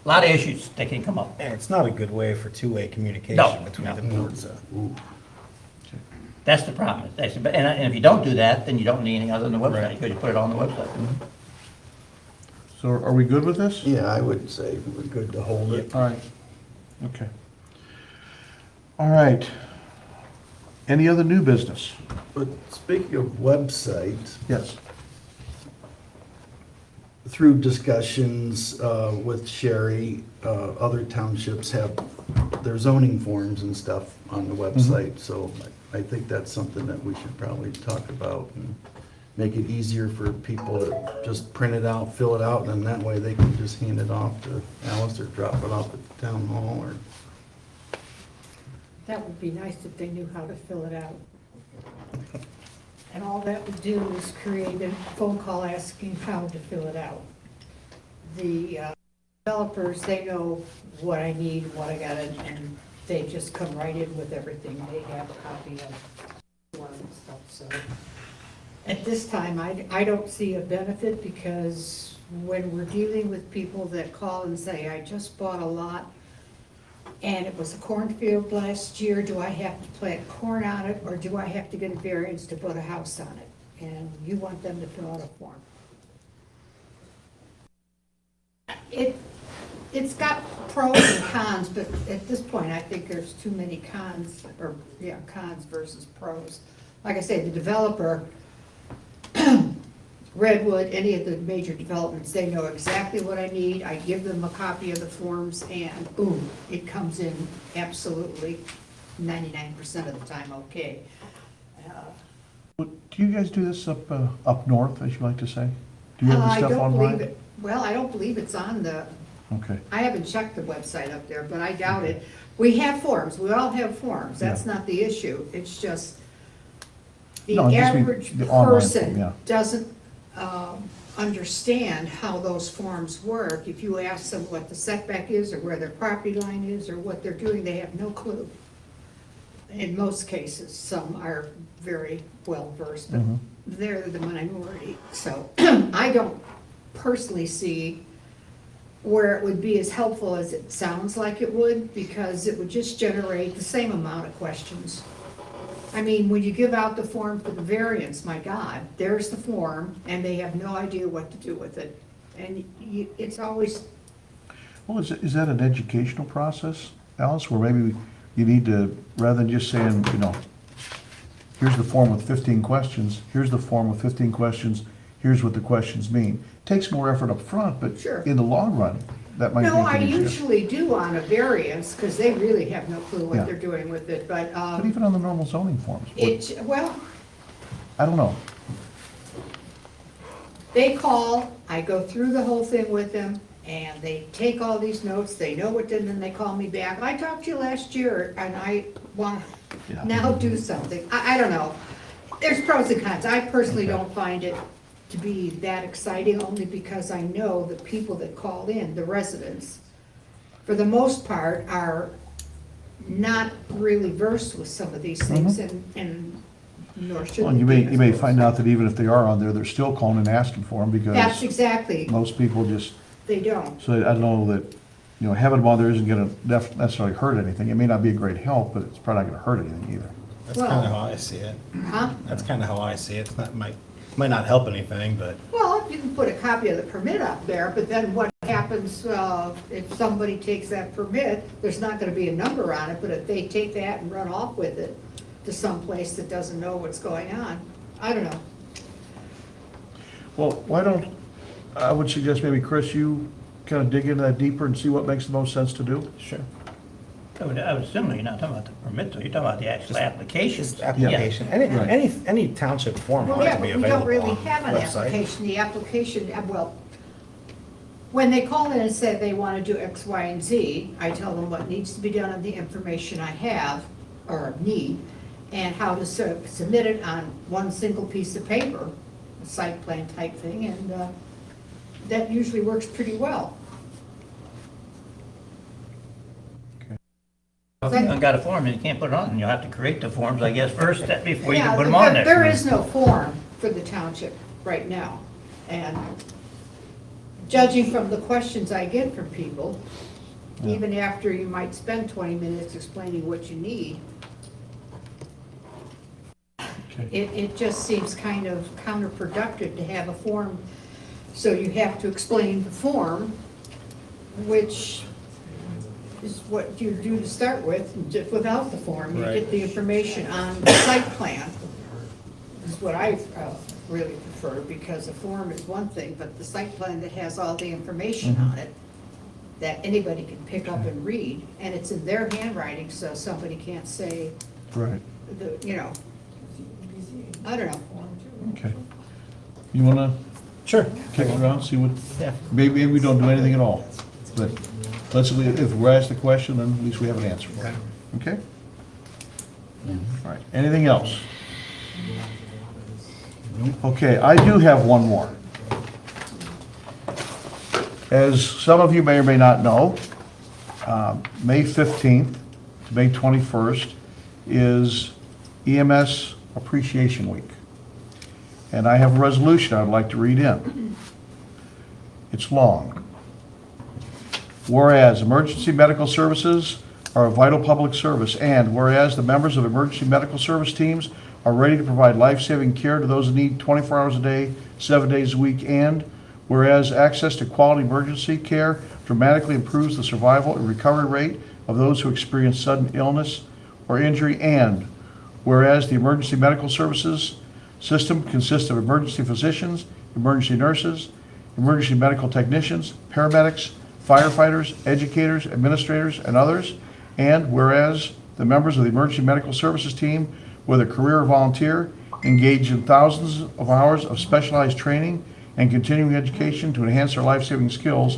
a lot of issues that can come up. And it's not a good way for two-way communication No, between no. the boards. That's the problem. And if you don't do that, then you don't need anything other than the website, Right. because you put it on the website. So are we good with this? yeah, I would say we're good to hold it. All right, okay. All right. Any other new business? But speaking of website, Yes. through discussions with Sherry, other townships have their zoning forms and stuff on the website, so I think that's something that we should probably talk about and make it easier for people to just print it out, fill it out, and then that way they can just hand it off to Alice or drop it off at the town hall or. That would be nice if they knew how to fill it out. And all that would do is create a phone call asking how to fill it out. The developers, they know what I need, what I got, and they just come right in with everything. They have a copy of one and stuff, so. At this time, I don't see a benefit, because when we're dealing with people that call and say, I just bought a lot and it was a cornfield last year, do I have to plant corn on it, or do I have to get a variance to put a house on it? And you want them to fill out a form. It's got pros and cons, but at this point, I think there's too many cons, cons versus pros. Like I say, the developer, Redwood, any of the major developments, they know exactly what I need. I give them a copy of the forms and boom, it comes in absolutely 99% of the time okay. Do you guys do this up north, as you like to say? Do you have the I stuff don't online? believe it. Well, I don't believe it's on the, Okay, I haven't checked the website up there, but I doubt it. We have forms, we all have forms, that's not the issue. It's just the No, I just mean average the online form, person yeah. doesn't understand how those forms work. If you ask them what the setback is, or where their property line is, or what they're doing, they have no clue. In most cases, some are very well versed, but they're the minority. So I don't personally see where it would be as helpful as it sounds like it would, because it would just generate the same amount of questions. I mean, when you give out the form for the variance, my God, there's the form, and they have no idea what to do with it. And it's always, well, is that an educational process, Alice, where maybe you need to, rather than just saying, here's the form with 15 questions, here's the form with 15 questions, here's what the questions mean. Takes more effort up front, but Sure. in the long run, that might no, I make it easier. usually do on a variance, because they really have no clue what Yeah. they're doing with it, but, But even on the normal zoning forms, well, I don't know. they call, I go through the whole thing with them, and they take all these notes, they know what, and then they call me back. I talked to you last year, and I want Yeah. to now do something. I don't know. There's pros and cons. I personally Okay. don't find it to be that exciting, only because I know the people that call in, the residents, for the most part, are not really versed with some of these things, and nor should Well, they you be, may I suppose. find out that even if they are on there, they're still calling and asking for them, That's because exactly, most people just, they don't. so I don't know that, having them on there isn't gonna necessarily hurt anything. It may not be a great help, but it's probably not gonna hurt anything either. That's Well- kind of how I see it. Huh? That's kind of how I see it. It's not, might not help anything, but Well, you can put a copy of the permit up there, but then what happens if somebody takes that permit? There's not gonna be a number on it, but if they take that and run off with it to someplace that doesn't know what's going on, I don't know. Well, why don't, I would suggest maybe, Chris, you kind of dig into that deeper and see what makes the most sense to do? sure. I would assume you're not talking about the permit, though, you're talking about the actual application. Just application, any township form Well, ought yeah, to be but we don't available really on have an the website. application. The application, well, when they call in and say they wanna do X, Y, and Z, I tell them what needs to be done on the information I have, or need, and how to submit it on one single piece of paper, a site plan type thing, and that usually works pretty well. If you haven't got a form, then you can't put it on, you'll have to create the forms, I guess, first, before you Yeah, can put them on there. there is no form for the township right now, and judging from the questions I get from people, even after you might spend 20 minutes explaining what you need, it just seems kind of counterproductive to have a form, so you have to explain the form, which is what you do to start with, and just without the form, you get the information on the site plan, is what I really prefer, because a form is one thing, but the site plan that has all the information on it, that anybody can pick up and read, and it's in their handwriting, so somebody can't say, Right. you know, I don't know. Okay. You want to Sure. kick it around, see what, Yeah. maybe we don't do anything at all. But let's, if we're asked the question, then at least we have an answer. Okay. Okay? All right, anything else? Okay, I do have one more. As some of you may or may not know, May 15th to May 21st is EMS Appreciation Week. And I have a resolution I'd like to read in. It's long. Whereas emergency medical services are a vital public service, and whereas the members of emergency medical service teams are ready to provide life-saving care to those in need 24 hours a day, 7 days a week, and whereas access to quality emergency care dramatically improves the survival and recovery rate of those who experience sudden illness or injury, and whereas the emergency medical services system consists of emergency physicians, emergency nurses, emergency medical technicians, paramedics, firefighters, educators, administrators, and others, and whereas the members of the emergency medical services team, whether career or volunteer, engage in thousands of hours of specialized training and continuing education to enhance their life-saving skills,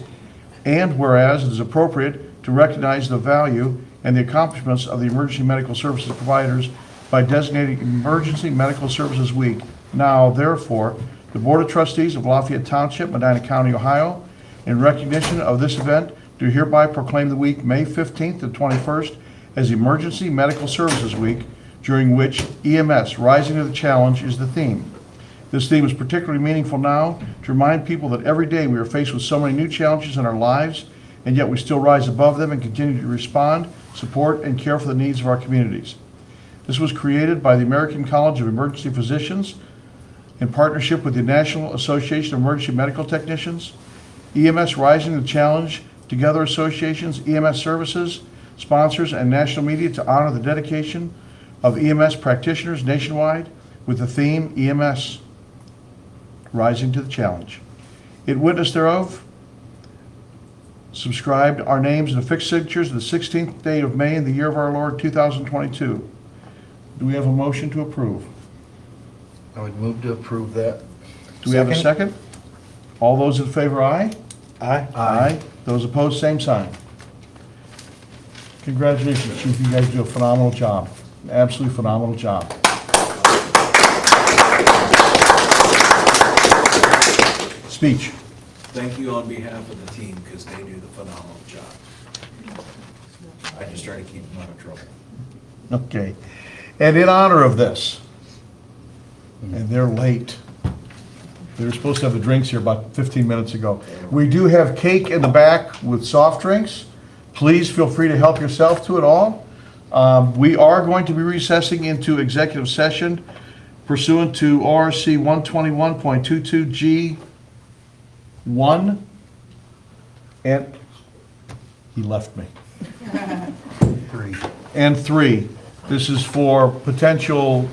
and whereas it is appropriate to recognize the value and the accomplishments of the emergency medical services providers by designating Emergency Medical Services Week. Now, therefore, the Board of Trustees of Lafayette Township, Medina County, Ohio, in recognition of this event, do hereby proclaim the week May 15th to 21st as Emergency Medical Services Week, during which EMS, Rising to the Challenge, is the theme. This theme is particularly meaningful now to remind people that every day we are faced with so many new challenges in our lives, and yet we still rise above them and continue to respond, support, and care for the needs of our communities. This was created by the American College of Emergency Physicians in partnership with the National Association of Emergency Medical Technicians, EMS Rising to the Challenge, Together Associations, EMS Services, sponsors, and national media to honor the dedication of EMS practitioners nationwide with the theme EMS Rising to the Challenge. In witness thereof, subscribed our names and affixed signatures the 16th day of May in the year of our Lord 2022. Do we have a motion to approve? I would move to approve that. Do we have a second? All those in favor, aye? Aye. Aye. Those opposed, same sign. Congratulations, Chief, you guys do a phenomenal job, an absolutely phenomenal job. Speech. Thank you on behalf of the team, because they do the phenomenal job. I just try to keep them out of trouble. Okay. And in honor of this, and they're late. They were supposed to have the drinks here about 15 minutes ago. We do have cake in the back with soft drinks. Please feel free to help yourself to it all. We are going to be recessing into executive session pursuant to ORC 121.22G1. And he left me. 3. And 3. This is for potential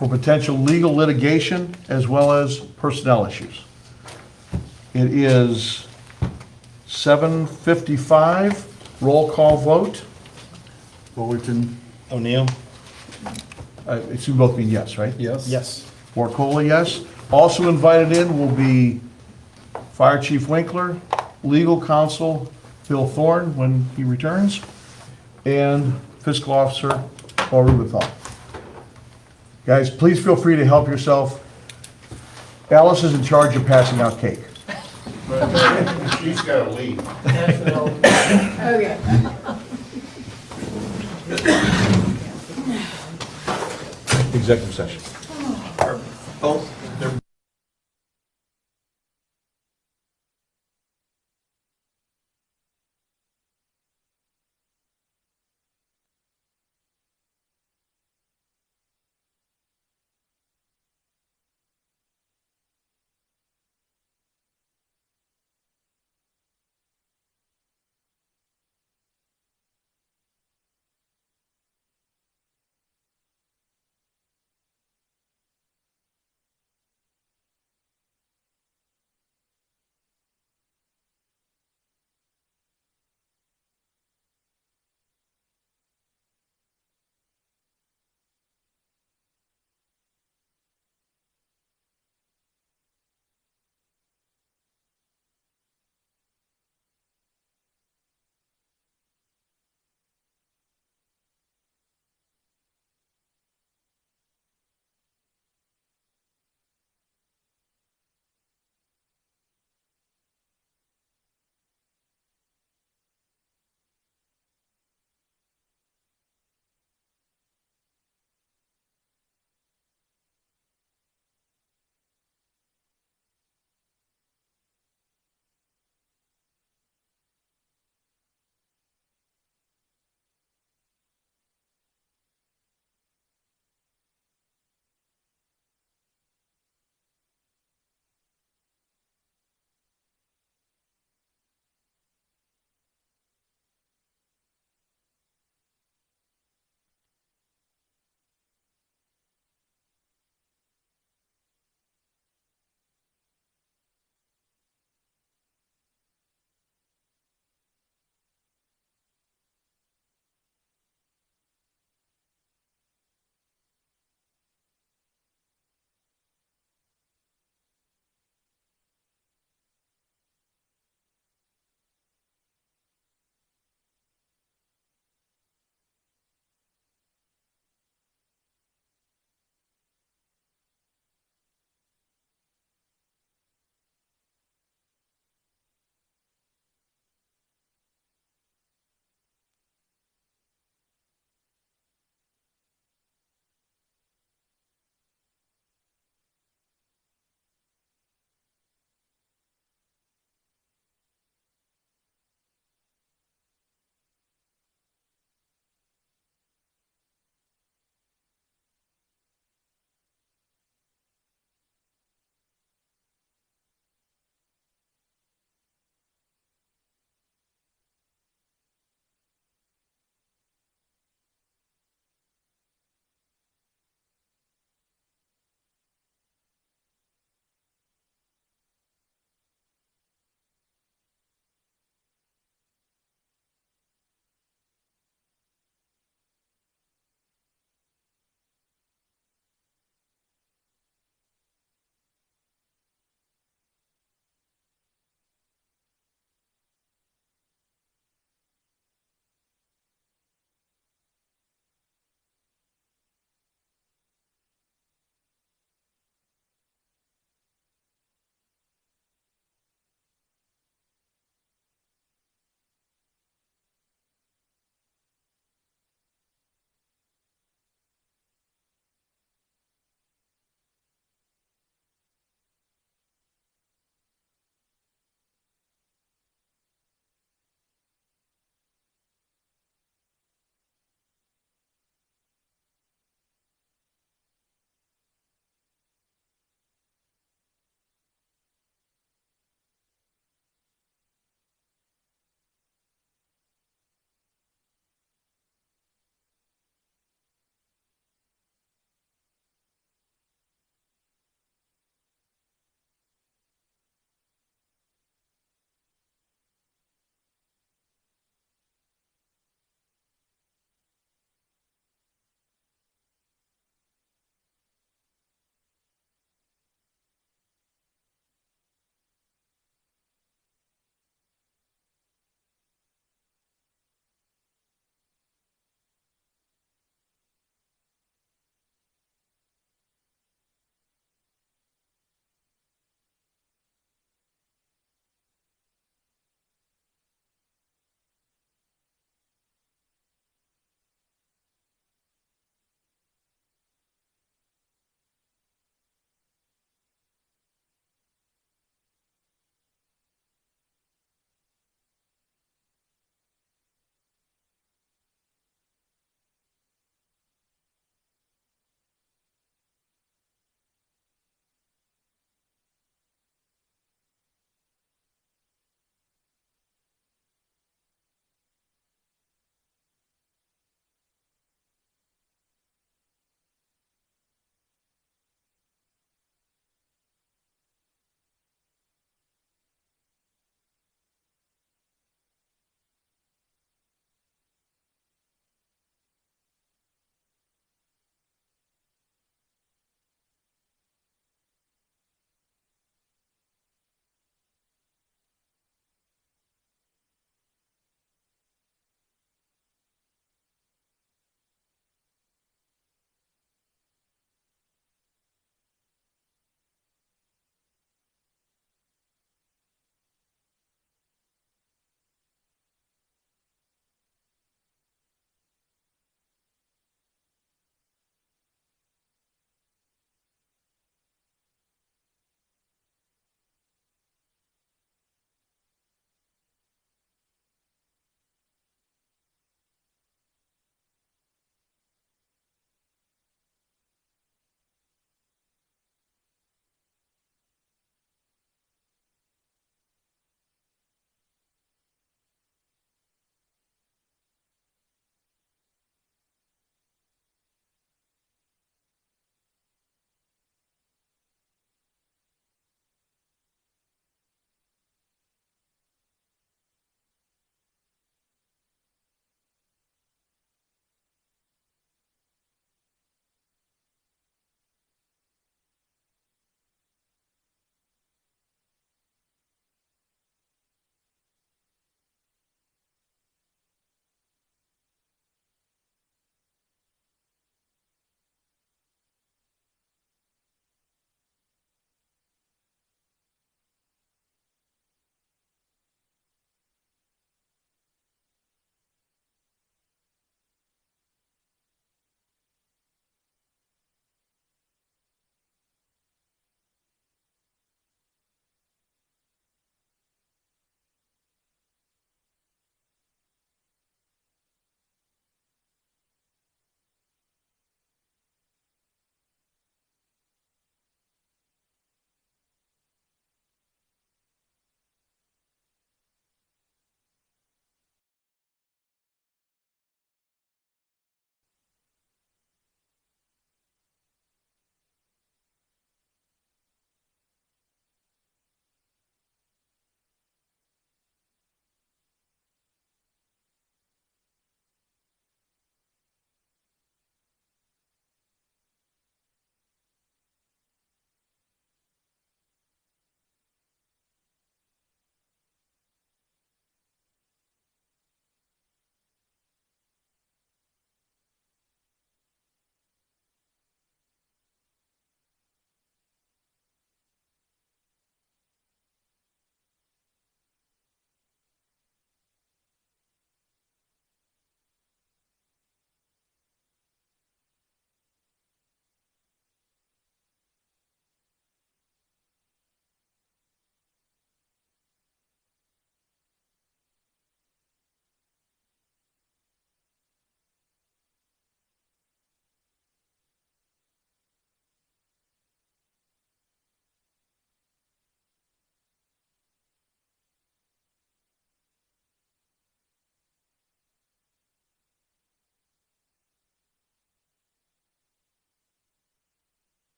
legal litigation as well as personnel issues. It is 7:55, roll call vote. Fullerton, O'Neill? It should both mean yes, right? yes? Yes. Warcola, yes. Also invited in will be Fire Chief Winkler, Legal Counsel Bill Thorne when he returns, and Fiscal Officer Paul Rubenthal. Guys, please feel free to help yourself. Alice is in charge of passing out cake. But she's gotta leave. Okay. Executive session. Oh,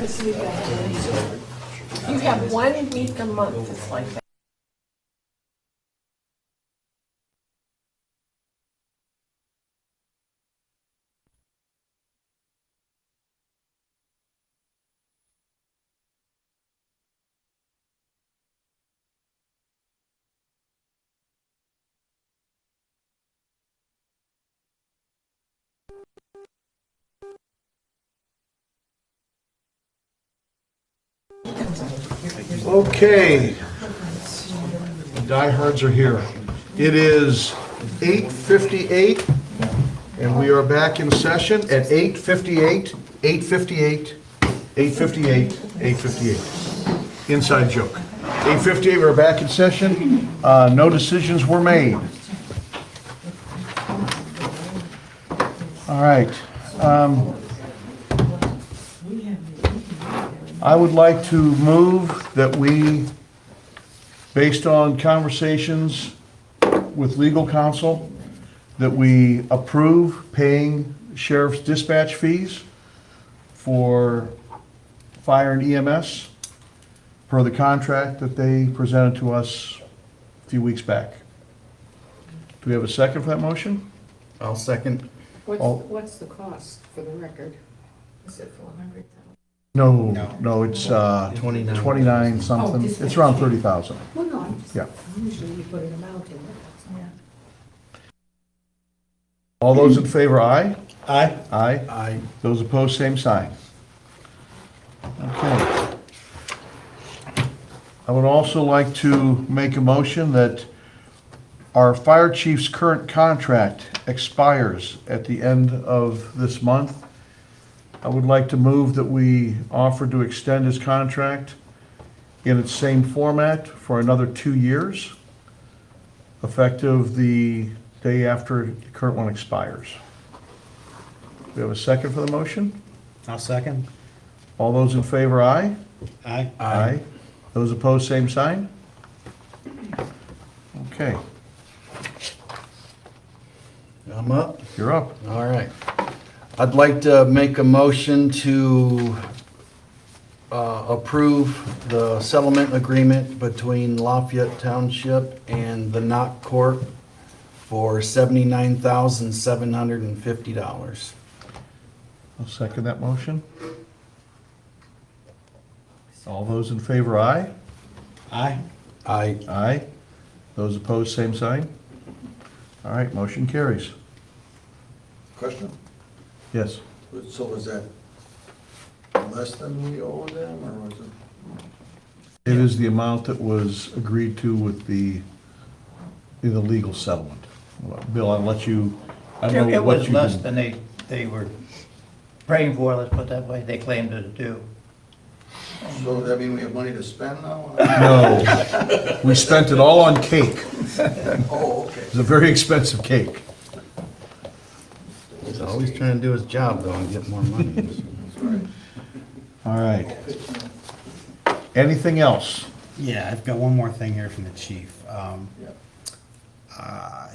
Just leave that. You have 1 week a month, it's like that. Okay. The diehards are here. It is 8:58, and we are back in session at 8:58, 8:58, 8:58, 8:58. Inside joke. 8:58, we're back in session. No decisions were made. All right. I would like to move that we, based on conversations with legal counsel, that we approve paying sheriff's dispatch fees for fire and EMS per the contract that they presented to us a few weeks back. Do we have a second for that motion? I'll second. What's the cost for the record? Is it 400,000? No, it's 29 something. It's around 30,000. Well, no, I'm just, Yeah. usually you put an amount in there. All those in favor, aye? Aye. Aye. Aye. Those opposed, same sign. Okay. I would also like to make a motion that our fire chief's current contract expires at the end of this month. I would like to move that we offer to extend his contract in its same format for another 2 years, effective the day after the current one expires. Do we have a second for the motion? I'll second. All those in favor, aye? Aye. Aye. Those opposed, same sign? Okay, I'm up. you're up. All right. I'd like to make a motion to approve the settlement agreement between Lafayette Township and the Knott Corp. for $79,750. I'll second that motion. All those in favor, aye? Aye. Aye. Aye. Those opposed, same sign? All right, motion carries. Question? Yes. So was that less than we owe them, or was it? It is the amount that was agreed to with the legal settlement. Well, Bill, I'll let you, I don't know It what was you less can. than they were praying for, let's put it that way. They claimed it to do. So does that mean we have money to spend now? No, we spent it all on cake. Oh, okay. It's a very expensive cake. He's always trying to do his job though and get more money. That's right. All right. Anything else? Yeah, I've got one more thing here from the chief.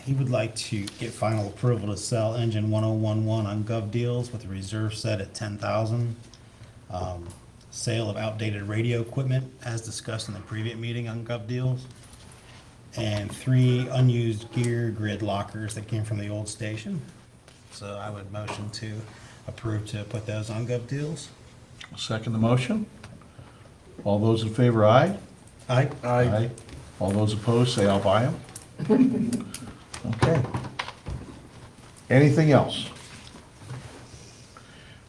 He would like to get final approval to sell engine 1011 on Gov Deals with a reserve set at 10,000. Sale of outdated radio equipment as discussed in the previous meeting on Gov Deals. And 3 unused gear grid lockers that came from the old station. So I would motion to approve to put those on Gov Deals. Second the motion. All those in favor, aye? Aye. Aye. All those opposed, say I'll buy them. Okay. Anything else?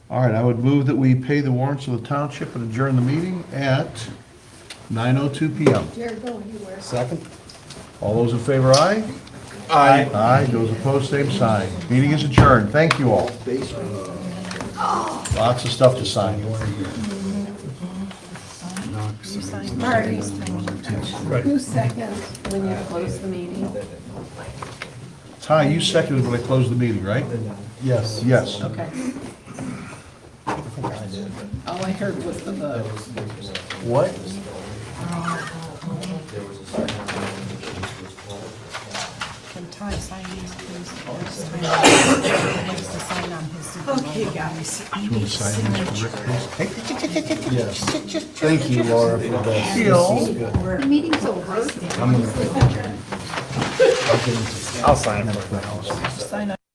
All right, I would move that we pay the warrants of the township and adjourn the meeting at 9:02 PM. Jared, go anywhere. Second. All those in favor, aye? Aye. Aye. Those opposed, same sign. Meeting is adjourned. Thank you all. Basement. Lots of stuff to sign. You signed Marty, Right. who seconds when you close the meeting? Ty, you seconded when I closed the meeting, right? Yes. Yes. Okay. All I heard was the vote. What? Can Ty sign these, please? Or just sign on- he needs to sign on his signature. You guys. Yes. Thank you, Laura, for that. This is good. The meeting's over. I'm gonna. I'll get into I'll sign it for the house. Sign up.